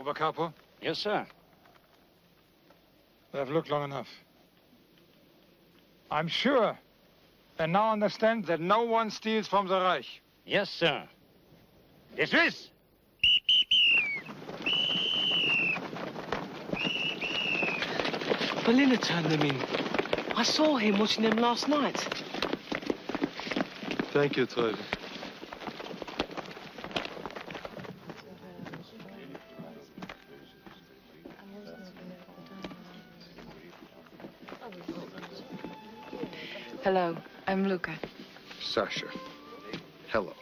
Obercapo? Yes, sir. We have looked long enough. I'm sure they now understand that no one steals from the Reich. Yes, sir. Dismiss! Berliner turned them in. I saw him watching them last night. Thank you, Teufel. Hello, I'm Luca. Sasha. Hello.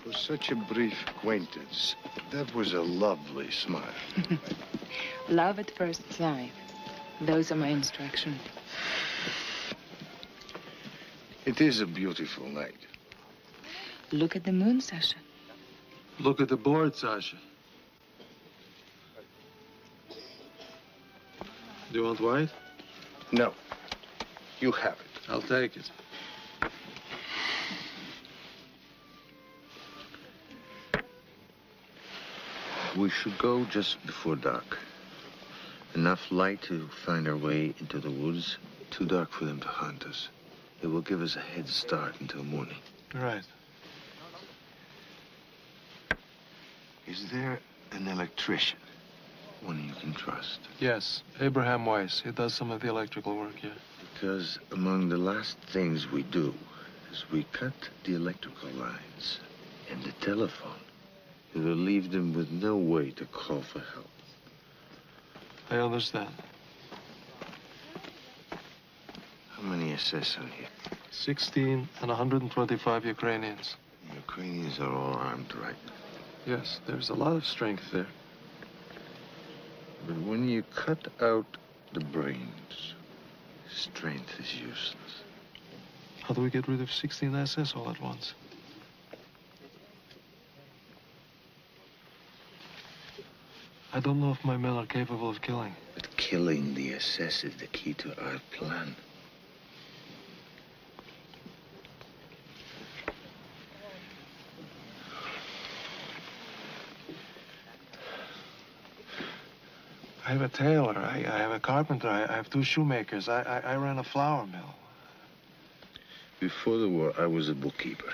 For such a brief acquaintance, that was a lovely smile. Love at first sight. Those are my instructions. It is a beautiful night. Look at the moon, Sasha. Look at the board, Sasha. Do you want white? No. You have it. I'll take it. We should go just before dark. Enough light to find our way into the woods. Too dark for them to hunt us. It will give us a head start until morning. Right. Is there an electrician? One you can trust? Yes, Abraham Weiss. He does some of the electrical work here. Because among the last things we do is we cut the electrical lines and the telephone. It will leave them with no way to call for help. I understand. How many SS are here? 16 and 125 Ukrainians. The Ukrainians are all armed, right? Yes, there's a lot of strength there. But when you cut out the brains, strength is useless. How do we get rid of 16 SS all at once? I don't know if my men are capable of killing. But killing the SS is the key to our plan. I have a tailor, I have a carpenter, I have 2 shoemakers, I ran a flour mill. Before the war, I was a bookkeeper.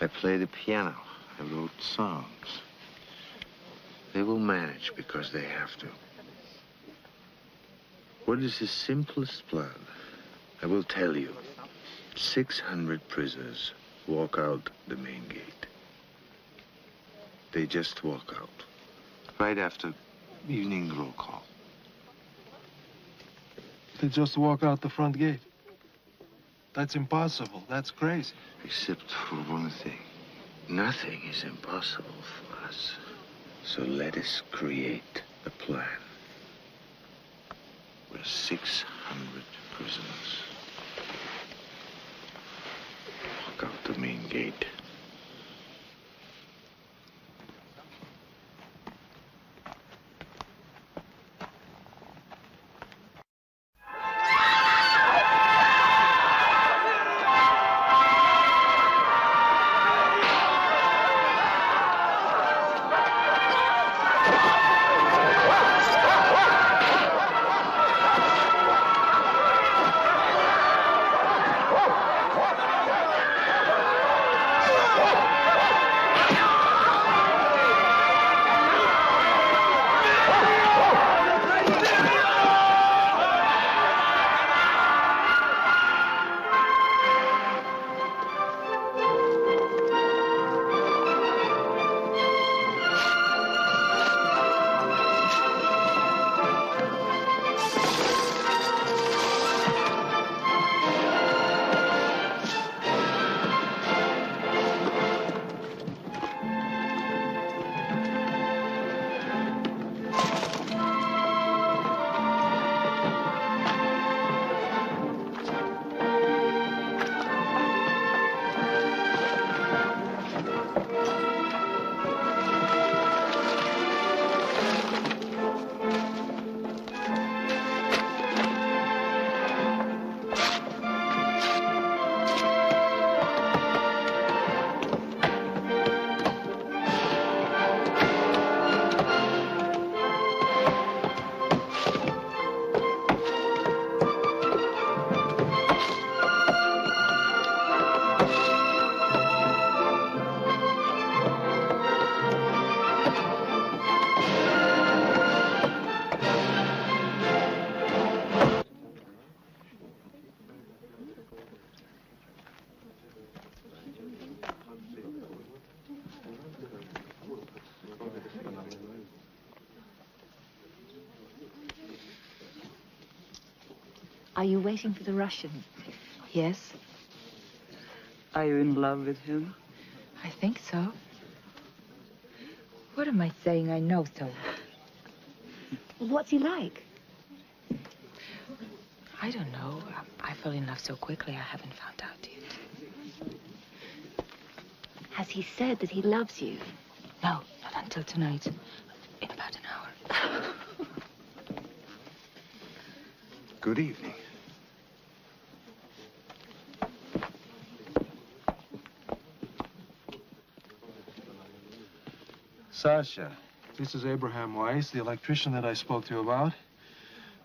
I played the piano. I wrote songs. They will manage because they have to. What is the simplest plan? I will tell you. 600 prisoners walk out the main gate. They just walk out. Right after evening roll call. They just walk out the front gate. That's impossible. That's crazy. Except for one thing. Nothing is impossible for us. So let us create a plan. We're 600 prisoners. Walk out the main gate. Are you waiting for the Russian? Yes, Are you in love with him? I think so. What am I saying? I know so. What's he like? I don't know. I fell in love so quickly, I haven't found out yet. Has he said that he loves you? No, not until tonight. In about an hour. Good evening. Sasha, this is Abraham Weiss, the electrician that I spoke to you about.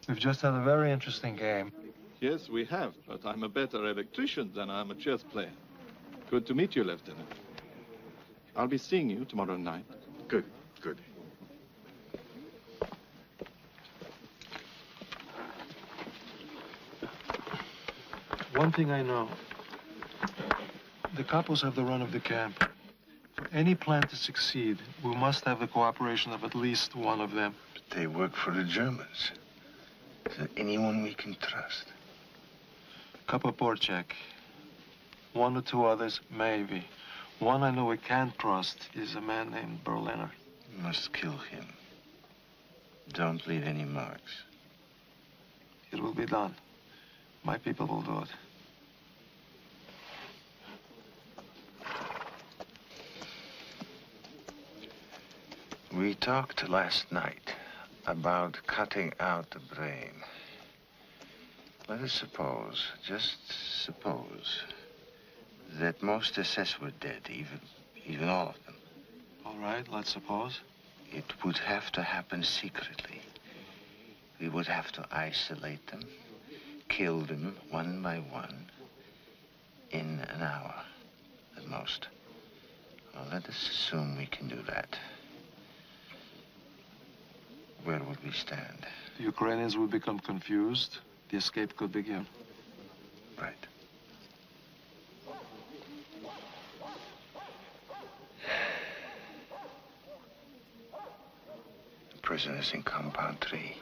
We've just had a very interesting game. Yes, we have, but I'm a better electrician than I'm a chess player. Good to meet you, Lieutenant. I'll be seeing you tomorrow night. Good, good. One thing I know. The capos have the run of the camp. For any plan to succeed, we must have the cooperation of at least one of them. But they work for the Germans. Is there anyone we can trust? Capo Porchek. One or two others, maybe. One I know we can't trust is a man named Berliner. We must kill him. Don't leave any marks. It will be done. My people will do it. We talked last night about cutting out the brain. Let us suppose, just suppose, that most SS were dead, even all of them. All right, let's suppose. It would have to happen secretly. We would have to isolate them, kill them one by one, in an hour at most. Well, let us assume we can do that. Where would we stand? The Ukrainians will become confused. The escape could begin. Right. The prisoners in Compound 3.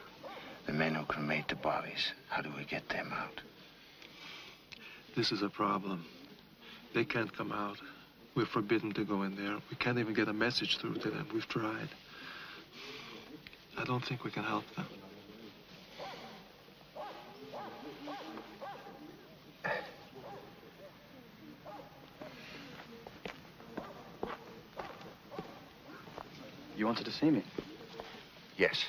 The men who cremate the bodies. How do we get them out? This is a problem. They can't come out. We're forbidden to go in there. We can't even get a message through to them. We've tried. I don't think we can help them. You wanted to see me? Yes.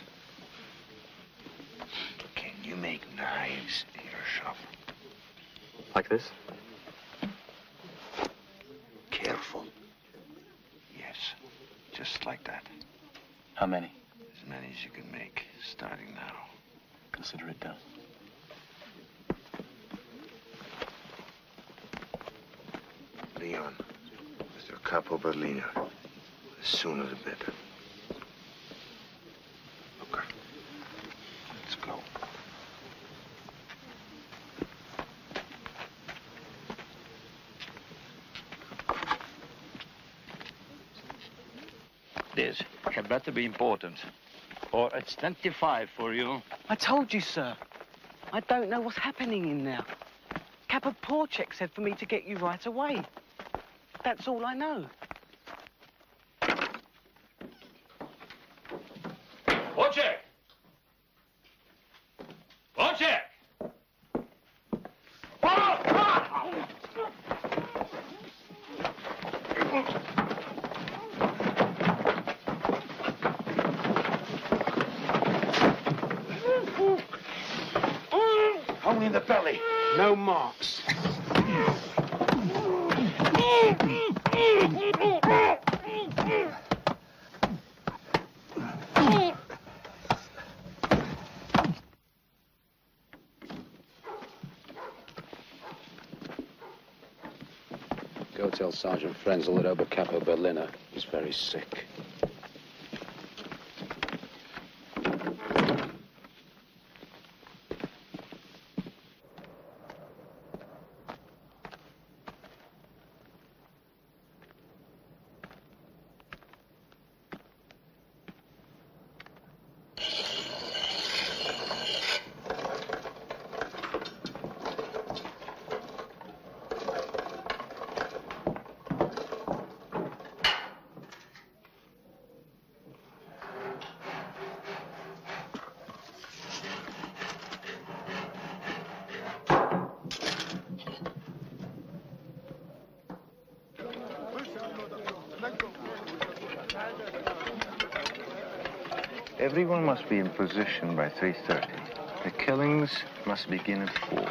Can you make knives in your shop? Like this? Careful. Yes, just like that. How many? As many as you can make, starting now. Consider it done. Leon, Mr. Capo Berliner. The sooner the better. Okay. Let's go. This had better be important, or it's 25 for you. I told you, sir. I don't know what's happening in there. Kappa Porchek said for me to get you right away. That's all I know. Porchek! Porchek! Only in the belly. No marks. Go tell Sergeant Frenzel that Oberkapo Berliner is very sick. Everyone must be in position by 3:30. The killings must begin at 4.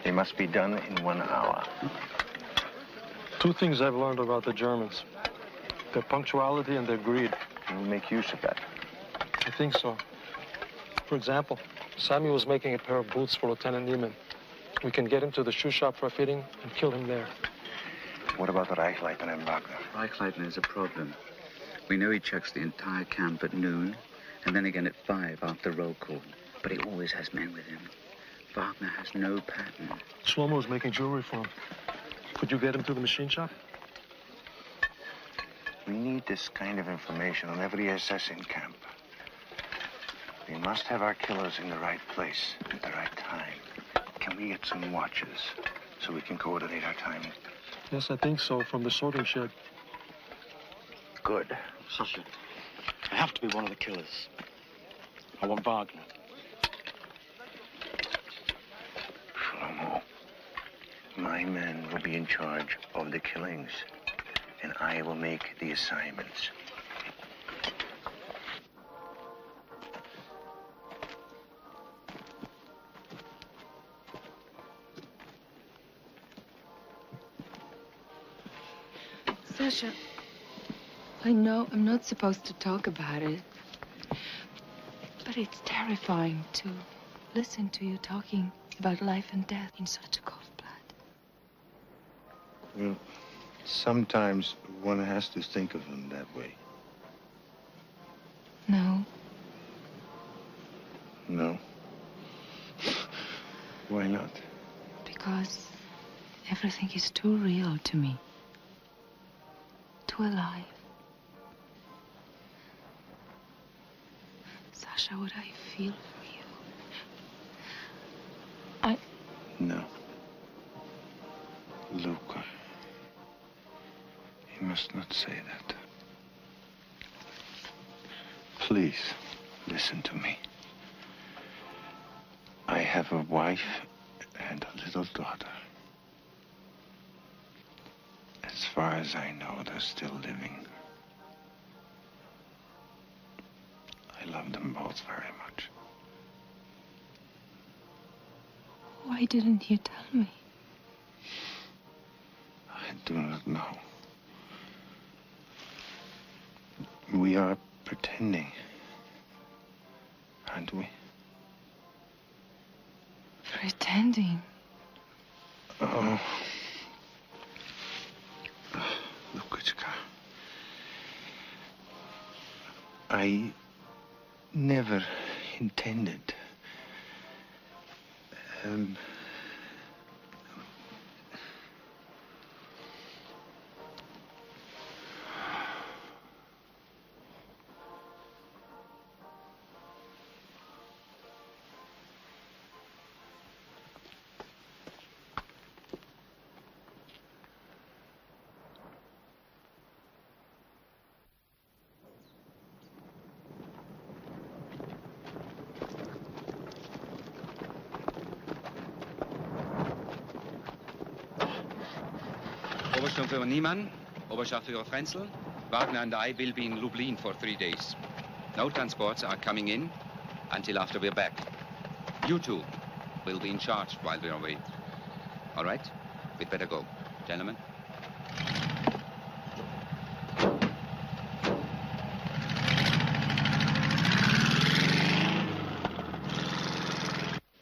They must be done in 1 hour. Two things I've learned about the Germans. Their punctuality and their greed. And we'll make use of that. I think so. For example, Samuel was making a pair of boots for Lieutenant Niemann. We can get him to the shoe shop for a fitting and kill him there. What about the Reichleitner and Wagner? Reichleitner is a problem. We know he checks the entire camp at noon, and then again at 5 after roll call. But he always has men with him. Wagner has no pattern. Shlomo was making jewelry for him. Could you get him to the machine shop? We need this kind of information on every SS in camp. We must have our killers in the right place at the right time. Can we get some watches so we can coordinate our timing? Yes, I think so, from the sorting shed. Good. Sasha, I have to be one of the killers. I want Wagner. Shlomo, my men will be in charge of the killings, and I will make the assignments. Sasha, I know I'm not supposed to talk about it, but it's terrifying to listen to you talking about life and death in such a cold blood. Well, sometimes one has to think of them that way. No. No? Why not? Because everything is too real to me. Too alive. Sasha, what I feel for you. No. Luca. You must not say that. Please, listen to me. I have a wife and a little daughter. As far as I know, they're still living. I love them both very much. Why didn't you tell me? I do not know. We are pretending, aren't we? Pretending? Oh. Lukichka. I never intended. Obersturmführer Niemann, Oberscharführer Frenzel, Wagner and I will be in Lublin for 3 days. No transports are coming in until after we're back. You two will be in charge while we're away. All right? We'd better go. Gentlemen?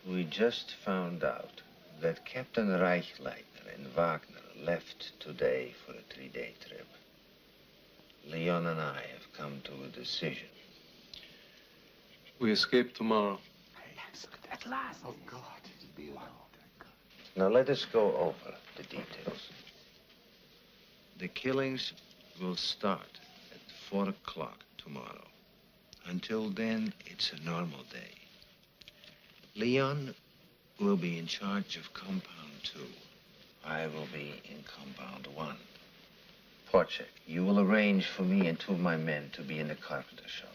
We just found out that Captain Reichleitner and Wagner left today for a 3-day trip. Leon and I have come to a decision. We escape tomorrow. At last. Oh, God. Now let us go over the details. The killings will start at 4 o'clock tomorrow. Until then, it's a normal day. Leon will be in charge of Compound 2. I will be in Compound 1. Porchek, you will arrange for me and 2 of my men to be in the carpenter shop.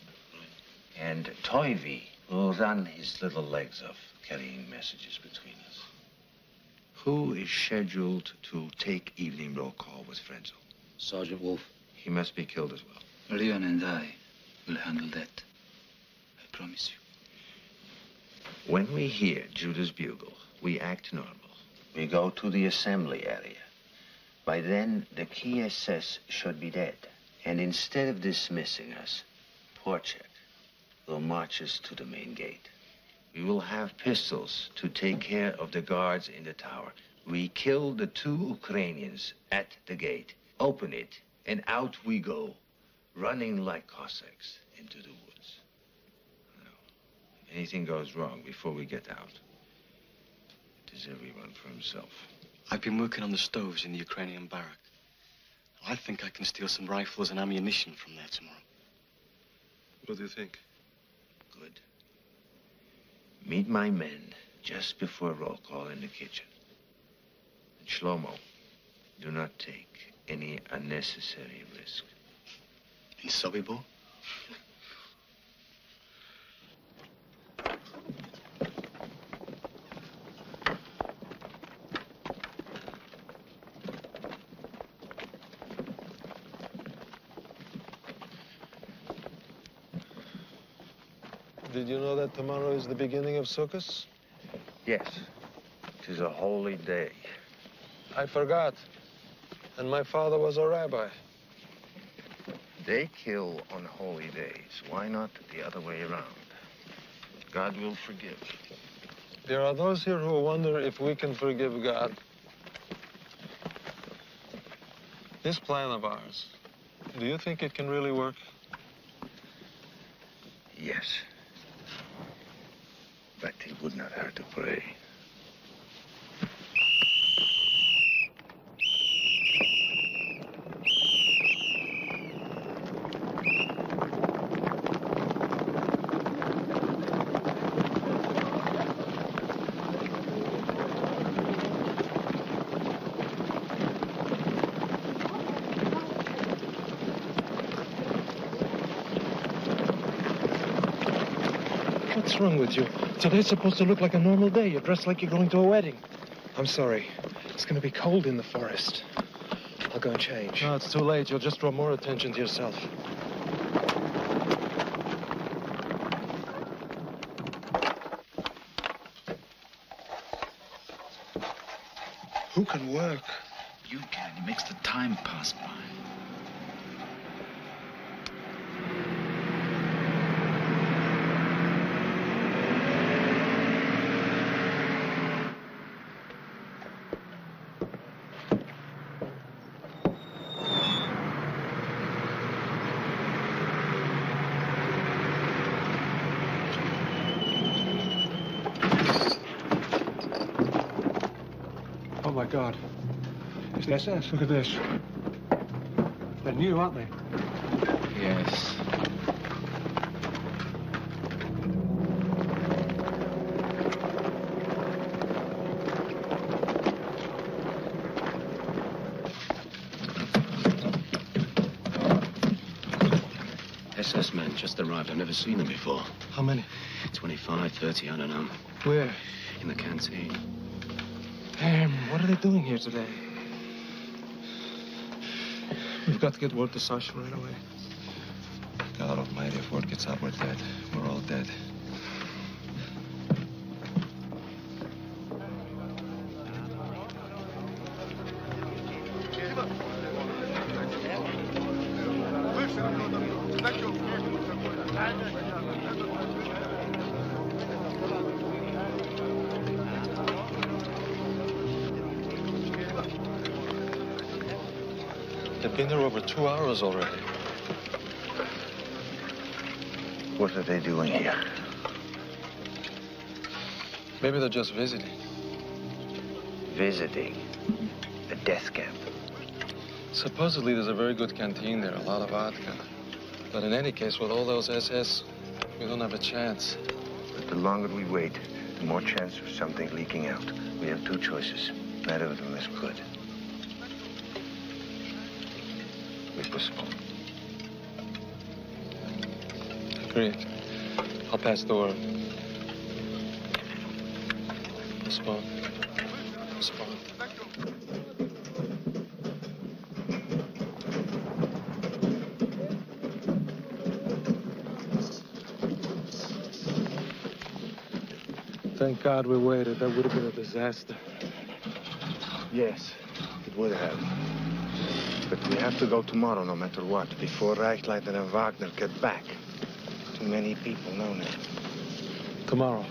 And Toivy will run his little legs off, carrying messages between us. Who is scheduled to take evening roll call with Frenzel? Sergeant Wolf. He must be killed as well. Leon and I will handle that. promise you. When we hear Judah's bugle, we act normal. We go to the assembly area. By then, the key SS should be dead. And instead of dismissing us, Porchek will march us to the main gate. We will have pistols to take care of the guards in the tower. We kill the 2 Ukrainians at the gate, open it, and out we go, running like Cossacks into the woods. Now, if anything goes wrong before we get out, it is everyone for himself. I've been working on the stoves in the Ukrainian barrack. I think I can steal some rifles and ammunition from there tomorrow. What do you think? Good. Meet my men just before roll call in the kitchen. And Shlomo, do not take any unnecessary risk. In Sobibor? Did you know that tomorrow is the beginning of Sukkot? Yes. It is a holy day. I forgot. And my father was a rabbi. They kill on holy days. Why not the other way around? God will forgive. There are those here who wonder if we can forgive God. This plan of ours, do you think it can really work? Yes. But it would not hurt to pray. What's wrong with you? Today's supposed to look like a normal day. You're dressed like you're going to a wedding. I'm sorry. It's going to be cold in the forest. I'll go and change. No, it's too late. You'll just draw more attention to yourself. Who can work? You can. It makes the time pass by. Oh, my God. It's the SS. Look at this. They're new, aren't they? Yes. SS men just arrived. I've never seen them before. How many? 25, 30, I don't know. Where? In the canteen. What are they doing here today? We've got to get word to Sasha right away. God Almighty, if word gets out, we're dead. We're all dead. They've been there over 2 hours already. What are they doing here? Maybe they're just visiting. Visiting the death camp. Supposedly there's a very good canteen there, a lot of vodka. But in any case, with all those SS, we don't have a chance. But the longer we wait, the more chance of something leaking out. We have 2 choices. Neither of them is good. We postpone. Agreed. I'll pass the word. Postpone. Postpone. Thank God we waited. That would have been a disaster. Yes, it would have. But we have to go tomorrow, no matter what, before Reichleiter and Wagner get back. Too many people know now. Tomorrow.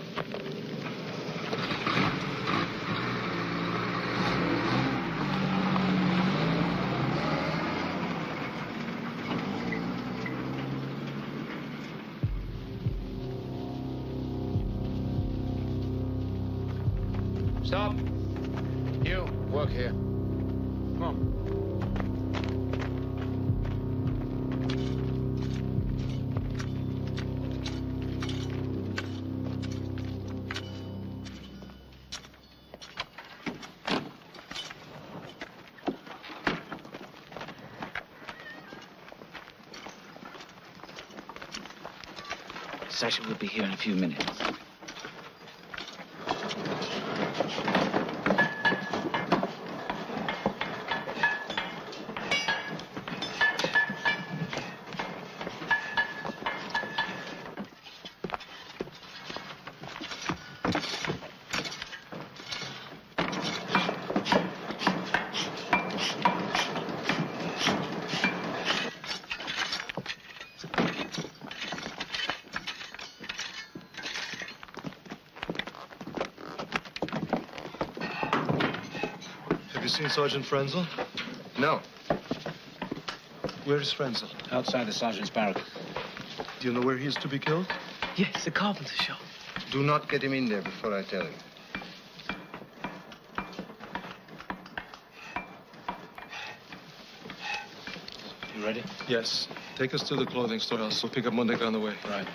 Stop. You, work here. Come on. Sasha will be here in a few minutes. Have you seen Sergeant Frenzel? No. Where is Frenzel? Outside the sergeant's barrack. Do you know where he is to be killed? Yes, the carpenter shop. Do not get him in there before I tell him. You ready? Yes. Take us to the clothing store. I'll pick up Mundek on the way. Right.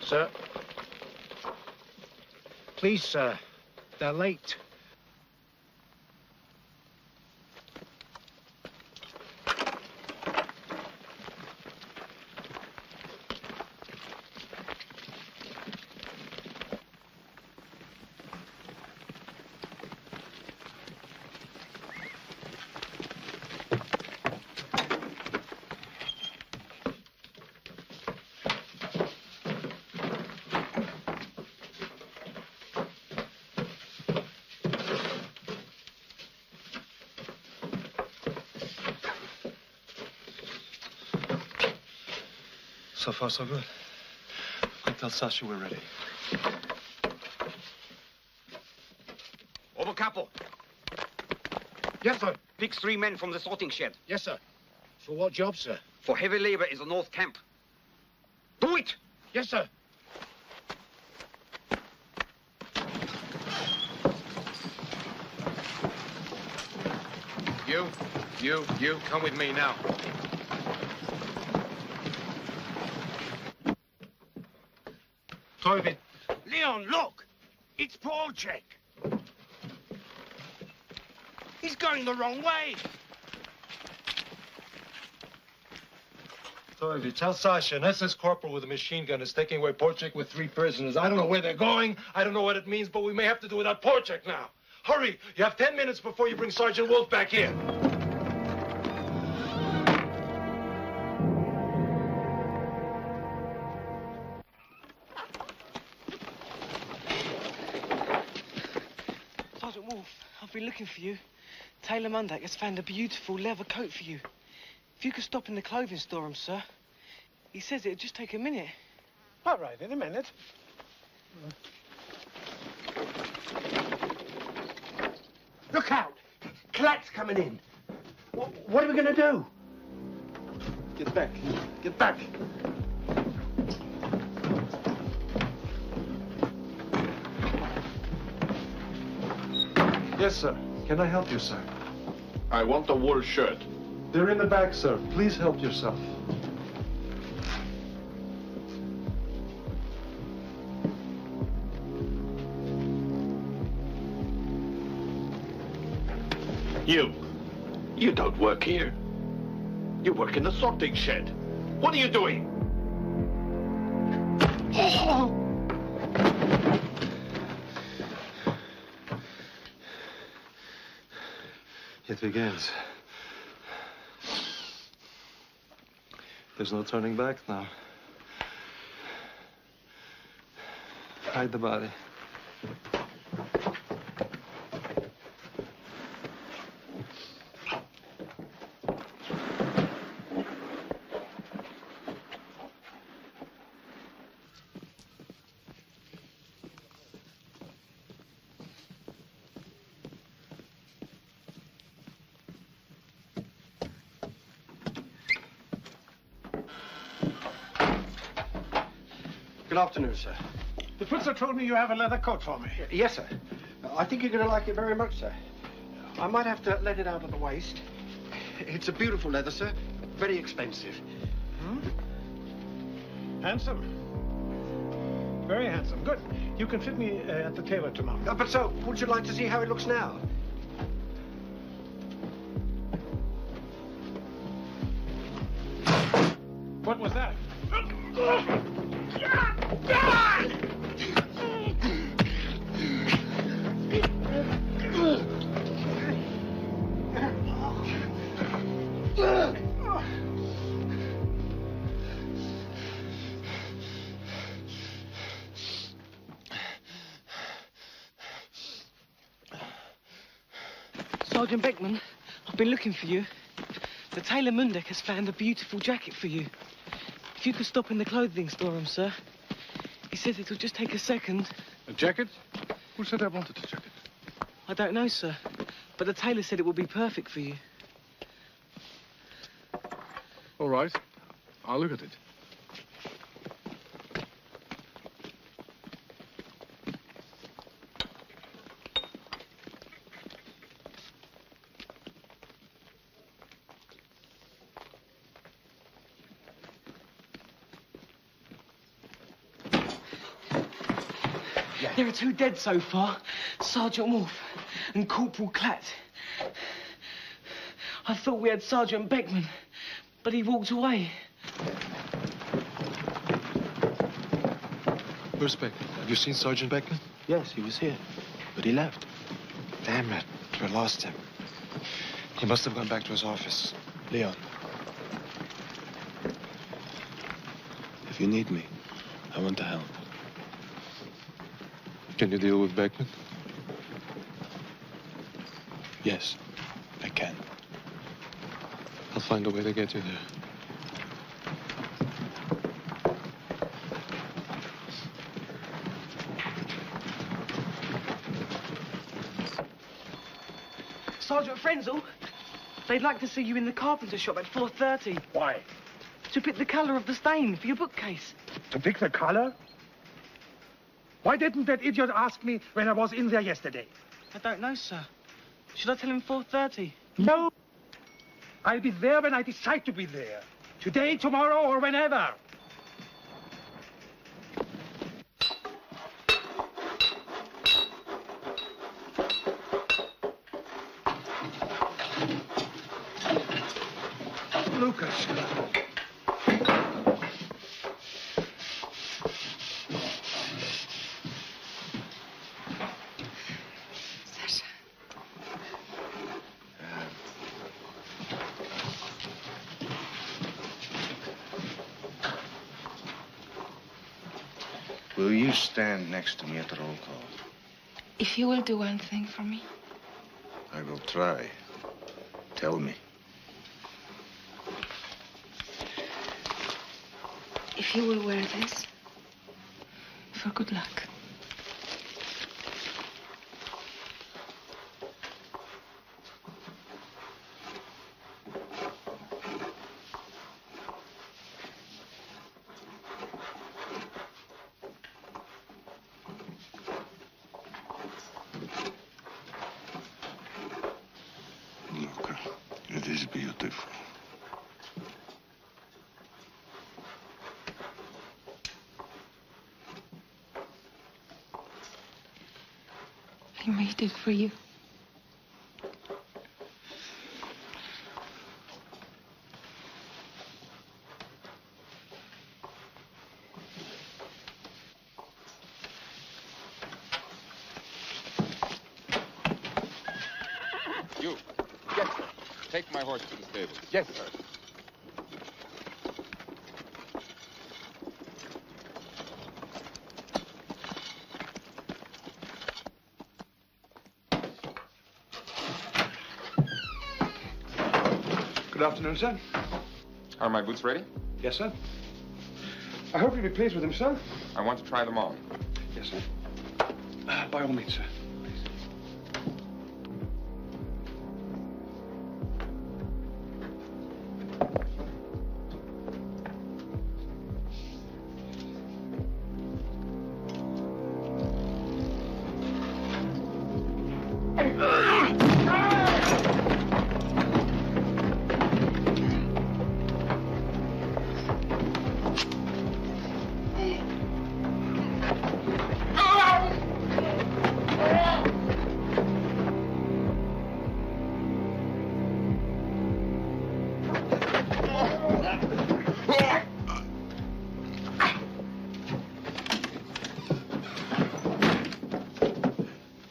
Sir? Please, sir. They're late. So far, so good. Go tell Sasha we're ready. Oberkapo. Yes, sir. Fix 3 men from the sorting shed. Yes, sir. For what job, sir? For heavy labor in the North Camp. Do it! Yes, sir. You, come with me now. Toby. Leon, look! It's Porchek. He's going the wrong way. Toby, tell Sasha an SS corporal with a machine gun is taking away Porchek with 3 prisoners. I don't know where they're going. I don't know what it means, but we may have to do without Porchek now. Hurry! You have 10 minutes before you bring Sergeant Wolf back here. Sergeant Wolf, I've been looking for you. Taylor Mundak has found a beautiful leather coat for you. If you could stop in the clothing store, sir. He says it'd just take a minute. All right, in a minute. Look out! Clat's coming in. What are we going to do? Get back. Get back. Yes, sir. Can I help you, sir? I want a wool shirt. They're in the back, sir. Please help yourself. You don't work here. You work in the sorting shed. What are you doing? It begins. There's no turning back now. Hide the body. Good afternoon, sir. The Putzer told me you have a leather coat for me. Yes, sir. I think you're going to like it very much, sir. I might have to let it out at the waist. It's a beautiful leather, sir. Very expensive. Handsome. Very handsome. Good. You can fit me at the tailor tomorrow. But, sir, would you like to see how it looks now? What was that? Sergeant Beckman, I've been looking for you. The tailor Mundek has found a beautiful jacket for you. If you could stop in the clothing storeroom, sir. He says it'll just take a second. A jacket? Who said I wanted a jacket? I don't know, sir. But the tailor said it would be perfect for you. All right. I'll look at it. There are 2 dead so far. Sergeant Wolf and Corporal Klatt. I thought we had Sergeant Beckman, but he walked away. Where's Beckman? Have you seen Sergeant Beckman? Yes, he was here, but he left. Damn it. We lost him. He must have gone back to his office. Leon. If you need me, I want to help. Can you deal with Beckman? Yes, I can. I'll find a way to get you there. Sergeant Frenzel, they'd like to see you in the carpenter shop at 4:30. Why? To pick the colour of the stain for your bookcase. To pick the color? Why didn't that idiot ask me when I was in there yesterday? I don't know, sir. Should I tell him 4:30? No. I'll be there when I decide to be there. Today, tomorrow, or whenever. Lucas. Will you stand next to me at the roll call? If you will do one thing for me. I will try. Tell me. If you will wear this, for good luck. Luca, it is beautiful. I made it for you. You. Take my horse to the stable. Yes, sir. Good afternoon, sir. Are my boots ready? Yes, sir. I hope you'll be pleased with them, sir. I want to try them on. Yes, sir. By all means, sir.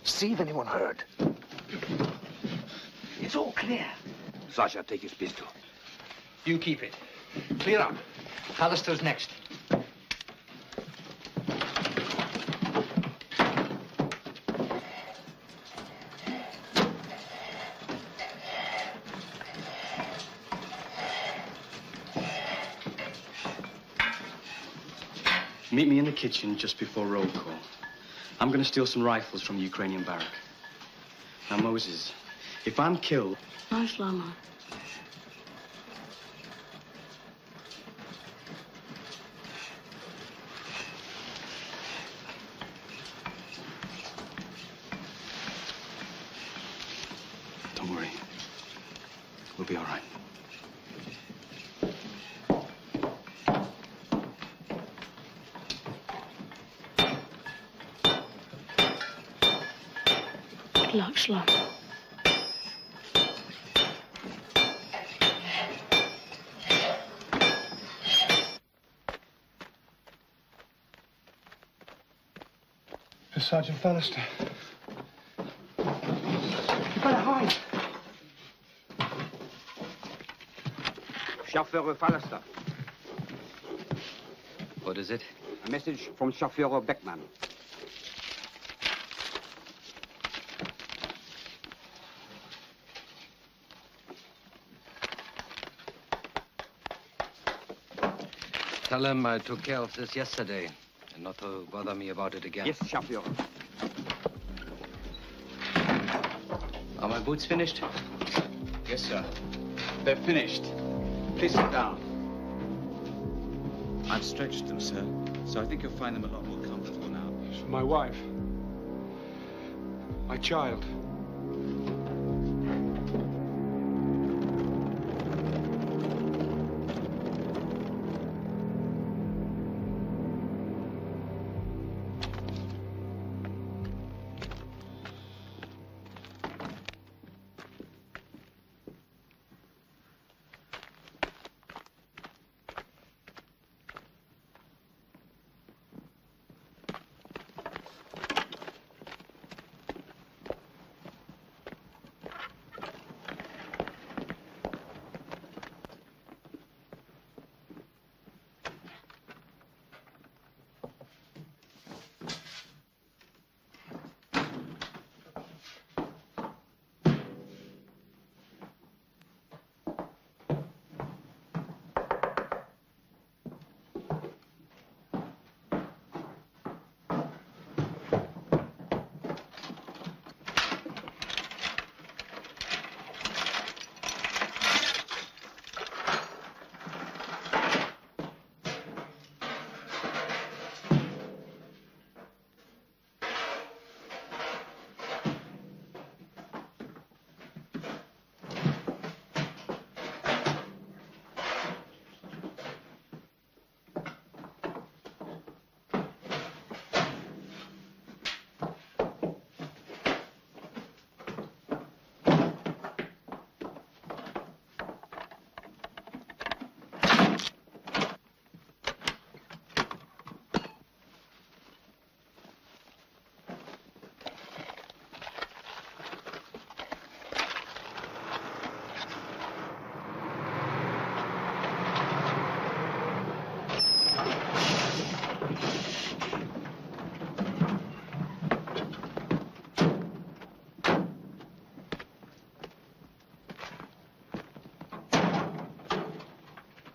See if anyone heard. It's all clear. Sasha, take his pistol. You keep it. Clear up. Hallister's next. Meet me in the kitchen just before roll call. I'm going to steal some rifles from the Ukrainian barrack. Now, Moses, if I'm killed... No, Shlomo. Don't worry. We'll be all right. Good luck, Shlomo. Sergeant Fallister. You better hide. Chauffeur Fallister. What is it? A message from Chauffeur Beckman. Tell him I took care of this yesterday, and not to bother me about it again. Yes, Chauffeur. Are my boots finished? Yes, sir. They're finished. Please sit down. I've stretched them, sir, so I think you'll find them a lot more comfortable now. For my wife. My child.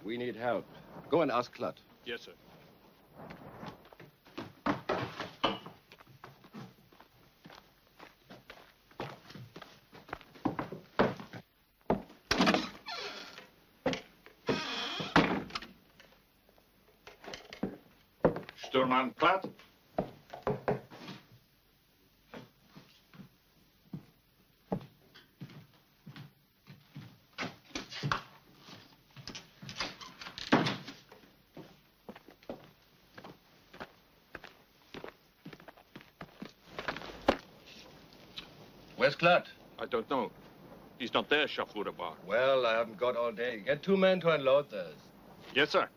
We need help. Go and ask Klutt. Yes, sir. Sturman Platt. Where's Klutt? I don't know. He's not there, Schafruder Bar. Well, I haven't got all day. Get 2 men to unload those. Yes, sir.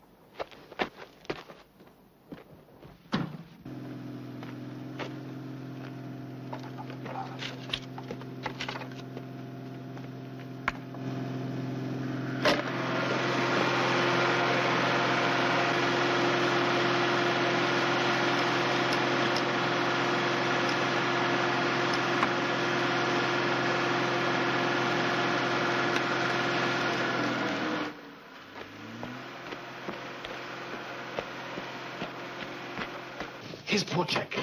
Here's Porchek.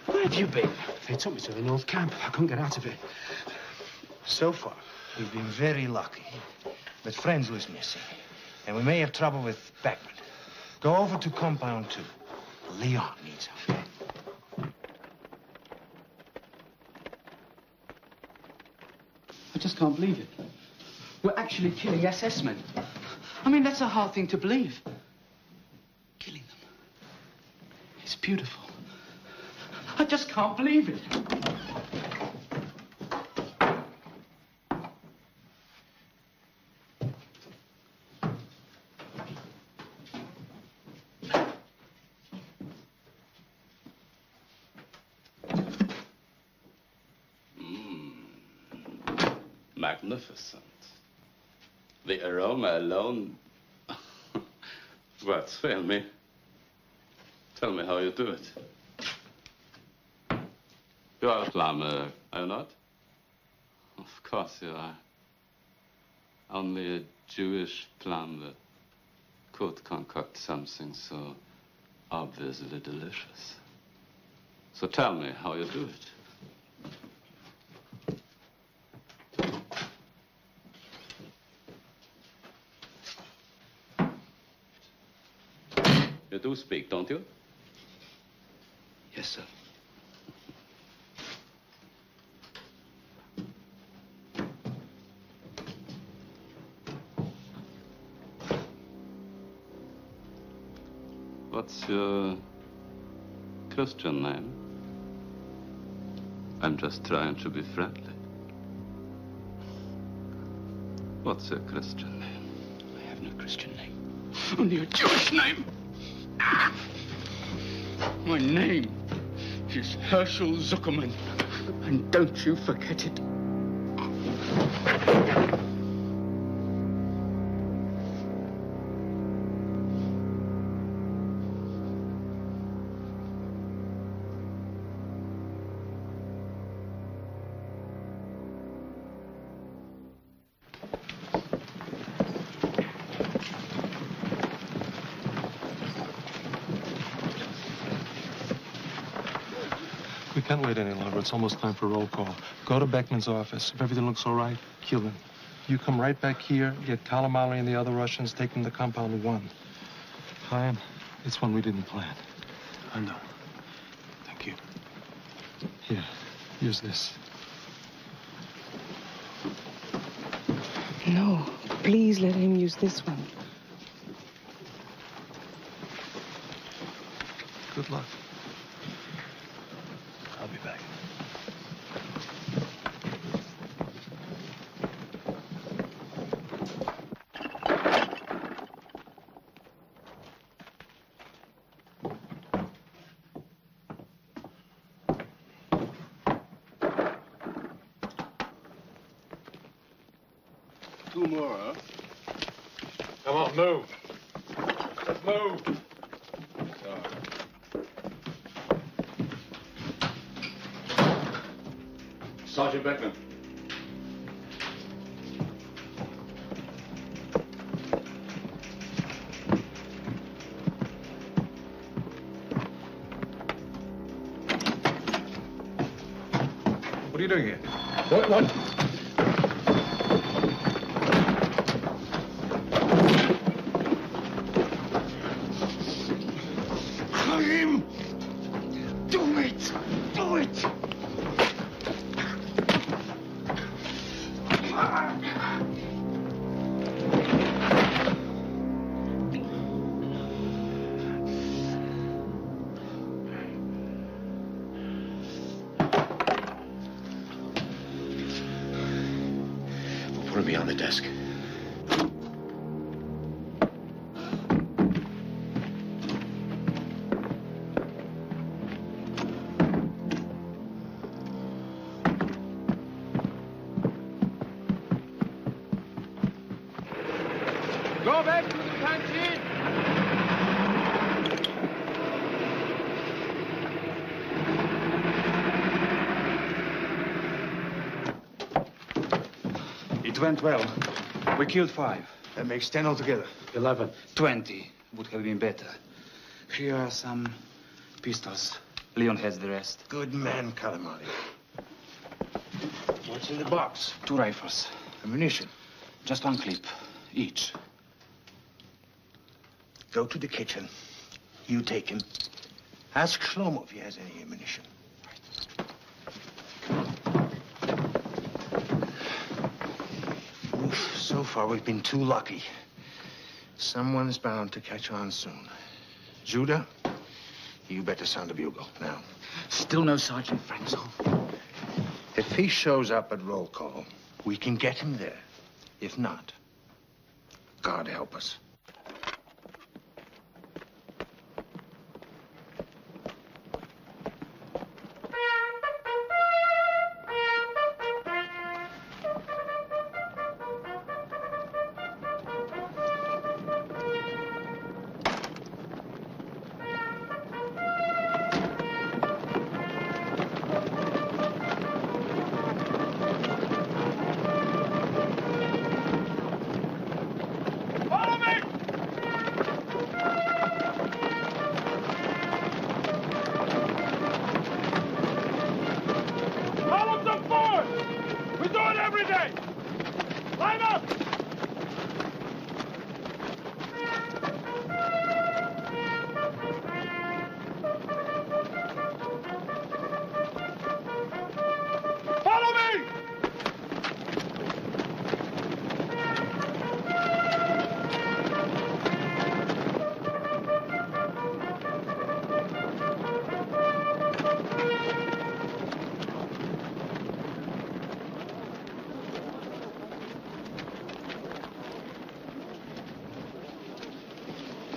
Where have you been? They took me to the North Camp. I couldn't get out of it. So far, we've been very lucky. But Frenzel is missing. And we may have trouble with Beckman. Go over to Compound 2. Leon needs help. I just can't believe it. We're actually killing SS men. I mean, that's a hard thing to believe. Killing them. It's beautiful. I just can't believe it. Magnificent. The aroma alone. Words fail me. Tell me how you do it. You are a plumber, are you not? Of course you are. Only a Jewish plumber could concoct something so obviously delicious. So tell me how you do it. You do speak, don't you? Yes, sir. What's your Christian name? I'm just trying to be friendly. What's your Christian name? I have no Christian name. Only a Jewish name. My name is Herschel Zuckerman. And don't you forget it. We can't wait any longer. It's almost time for roll call. Go to Beckman's office. If everything looks all right, kill him. You come right back here, get Kalamali and the other Russians, take them to Compound 1. Chaim, it's one we didn't plan. I know. Thank you. Here, use this. No, please let him use this one. Good luck. I'll be back. Two more, huh? Come on, move. Let's move. Sergeant Beckman. you doing here? What? Chaim! Do it! Do it! Put me on the desk. Go back to the canteen. It went well. We killed 5. That makes 10 altogether. 11. 20 would have been better. Here are some pistols. Leon has the rest. Good man, Calamari. What's in the box? 2 rifles. Ammunition. Just 1 clip, each. Go to the kitchen. You take him. Ask Shlomo if he has any ammunition. Oof, so far, we've been too lucky. Someone's bound to catch on soon. Judah, you better sound the bugle now. Still no Sergeant Frenzel. If he shows up at roll call, we can get him there. If not, God help us.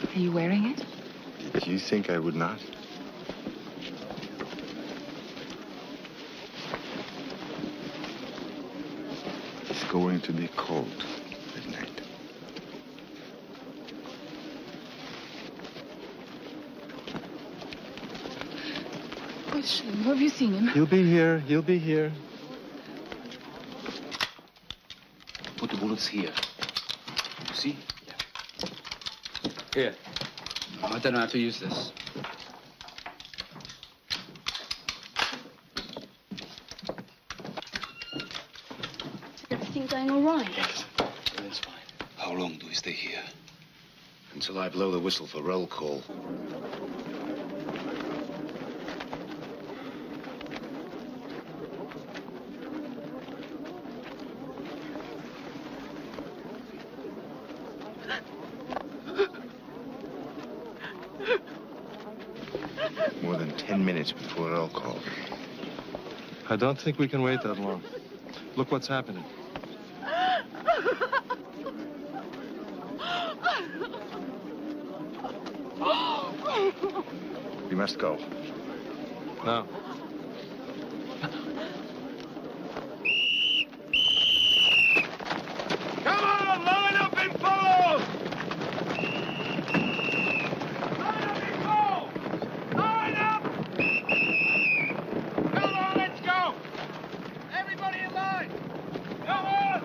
Are you wearing it? Did you think I would not? It's going to be cold at night. Where's Shlomo? Have you seen him? He'll be here. He'll be here. Put the bullets here. You see? Here. I don't know how to use this. Is everything going all right? Yes, everything's fine. How long do we stay here? Until I blow the whistle for roll call. More than 10 minutes before roll call. I don't think we can wait that long. Look what's happening. We must go. Now. Come on, line up and follow! Line up and go! Line up! Come on, let's go! Everybody in line! Come on!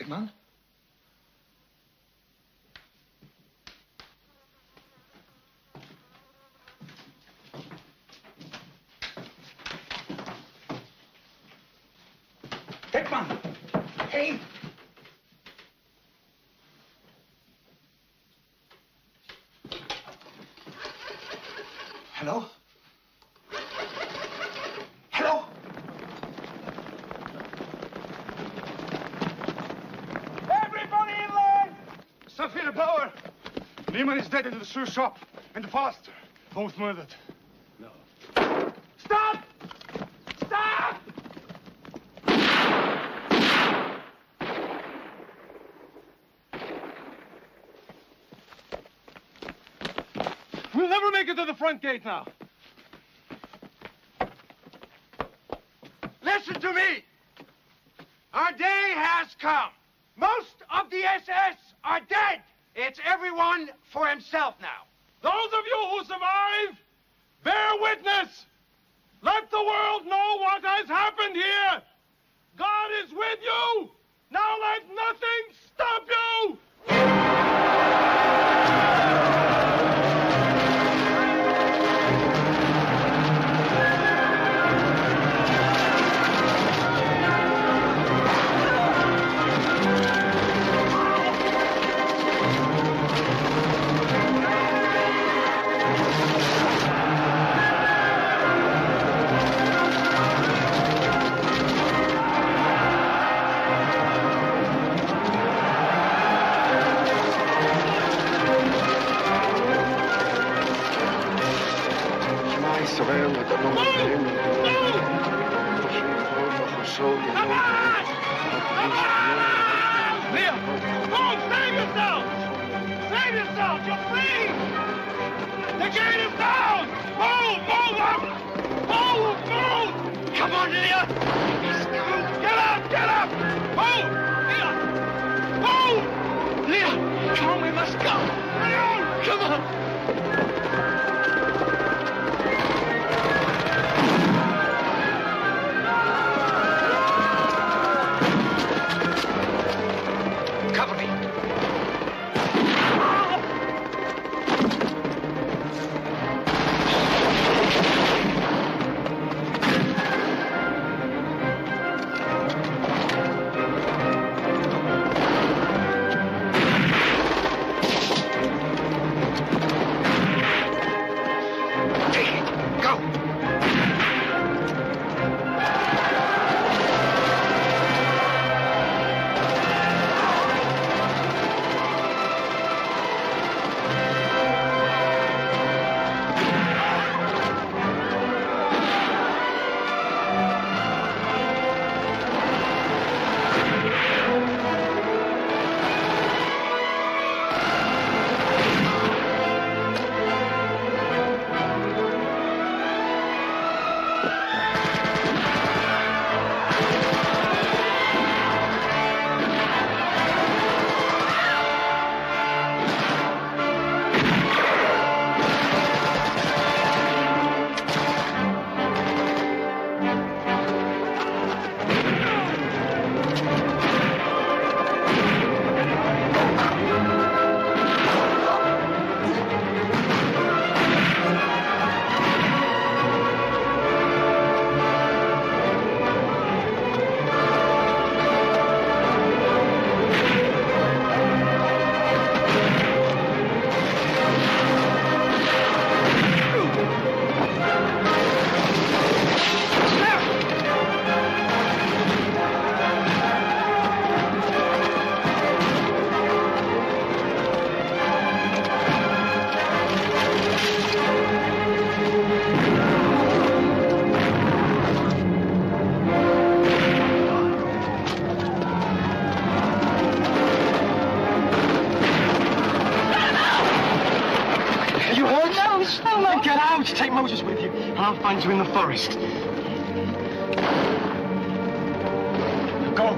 Beckman? Beckman! Hey! Hello? Hello? Everybody in line! Sophia Bauer! Niemann is dead in the shoe shop. And Foster, both murdered. No. Stop! Stop! We'll never make it to the front gate now. Listen to me. Our day has come. Most of the SS are dead. It's everyone for himself now. Those of you who survive, bear witness. Let the world know what has happened here. God is with you. Now let nothing stop you. Liam! Move! Save yourself! Save yourself! You're free! The gate is down! Move! Move up! Move! Move! Come on, Leah! Get up! Get up! Move! Leah! Move! Leah! Come on, we must go! Leon! Come on! Cover me. Get out! Take Moses with you, and I'll find you in the forest. Go.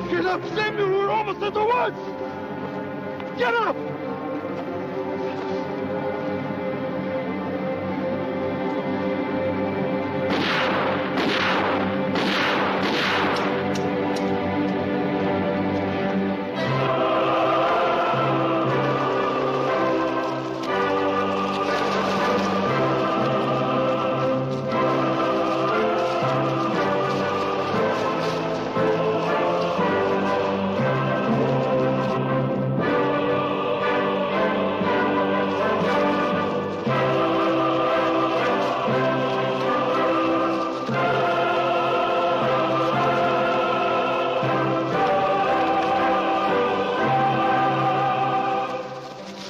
Get up, Samuel! We're almost at the woods! Get up!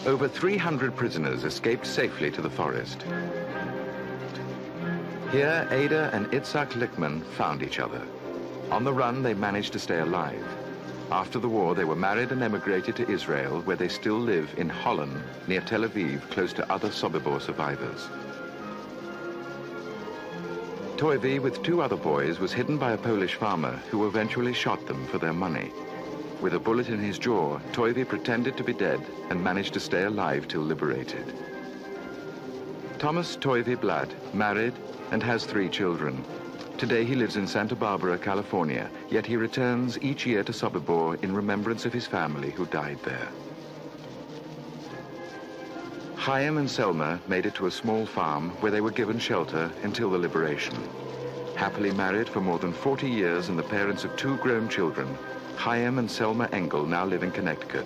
Over 300 prisoners escaped safely to the forest. Here, Ada and Itzhak Lichtman found each other. On the run, they managed to stay alive. After the war, they were married and emigrated to Israel, where they still live in Holland, near Tel Aviv, close to other Sobibor survivors. Toivi, with 2 other boys, was hidden by a Polish farmer who eventually shot them for their money. With a bullet in his jaw, Toivi pretended to be dead and managed to stay alive till liberated. Thomas Toivy Blatt, married and has 3 children. Today he lives in Santa Barbara, California, yet he returns each year to Sobibor in remembrance of his family who died there. Chaim and Selma made it to a small farm where they were given shelter until the liberation. Happily married for more than 40 years and the parents of 2 grown children, Chaim and Selma Engel now live in Connecticut.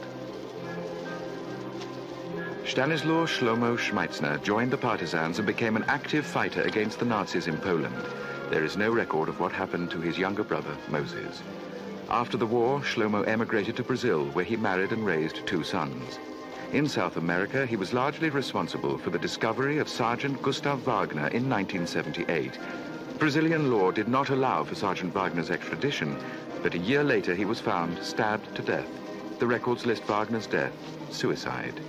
Stanislaw Shlomo Schmeitzner joined the partisans and became an active fighter against the Nazis in Poland. There is no record of what happened to his younger brother, Moses. After the war, Shlomo emigrated to Brazil, where he married and raised 2 sons. In South America, he was largely responsible for the discovery of Sergeant Gustav Wagner in 1978. Brazilian law did not allow for Sergeant Wagner's extradition, but a year later he was found stabbed to death. The records list Wagner's death suicide.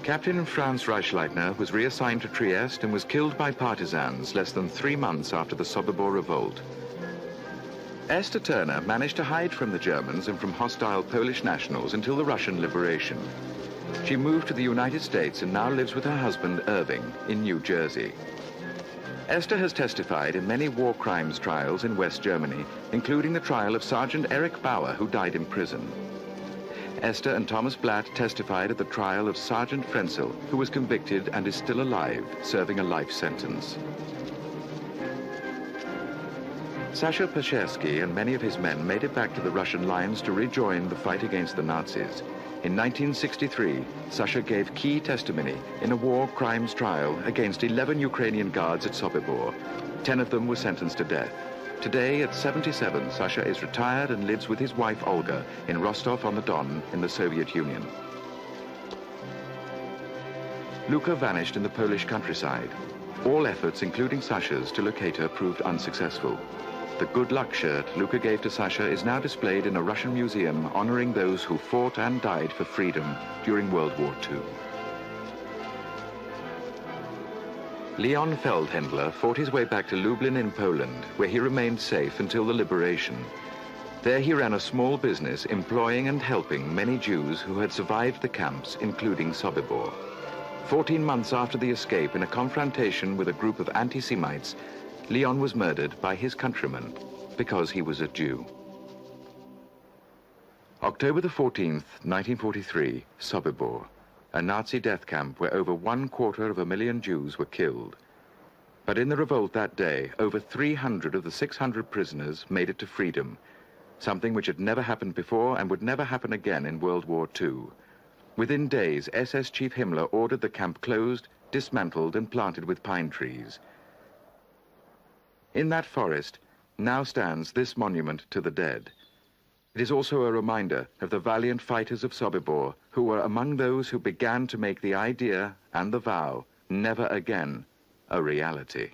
Captain Franz Reichleitner was reassigned to Trieste and was killed by partisans less than 3 months after the Sobibor revolt. Esther Turner managed to hide from the Germans and from hostile Polish nationals until the Russian liberation. She moved to the United States and now lives with her husband, Irving, in New Jersey. Esther has testified in many war crimes trials in West Germany, including the trial of Sergeant Erich Bauer, who died in prison. Esther and Thomas Blatt testified at the trial of Sergeant Frenzel, who was convicted and is still alive, serving a life sentence. Sasha Peshersky and many of his men made it back to the Russian lines to rejoin the fight against the Nazis. In 1963, Sasha gave key testimony in a war crimes trial against 11 Ukrainian guards at Sobibor. 10 of them were sentenced to death. Today, at 77, Sasha is retired and lives with his wife Olga in Rostov-on-the-Don in the Soviet Union. Luka vanished in the Polish countryside. All efforts, including Sasha's, to locate her proved unsuccessful. The good luck shirt Luka gave to Sasha is now displayed in a Russian museum honoring those who fought and died for freedom during World War II. Leon Feldhendler fought his way back to Lublin in Poland, where he remained safe until the liberation. There he ran a small business employing and helping many Jews who had survived the camps, including Sobibor. 14 months after the escape, in a confrontation with a group of anti-Semites, Leon was murdered by his countrymen because he was a Jew. October the 14th, 1943, Sobibor, a Nazi death camp where over 250,000 Jews were killed. But in the revolt that day, over 300 of the 600 prisoners made it to freedom, something which had never happened before and would never happen again in World War II. Within days, SS Chief Himmler ordered the camp closed, dismantled, and planted with pine trees. In that forest now stands this monument to the dead. It is also a reminder of the valiant fighters of Sobibor who were among those who began to make the idea and the vow never again a reality.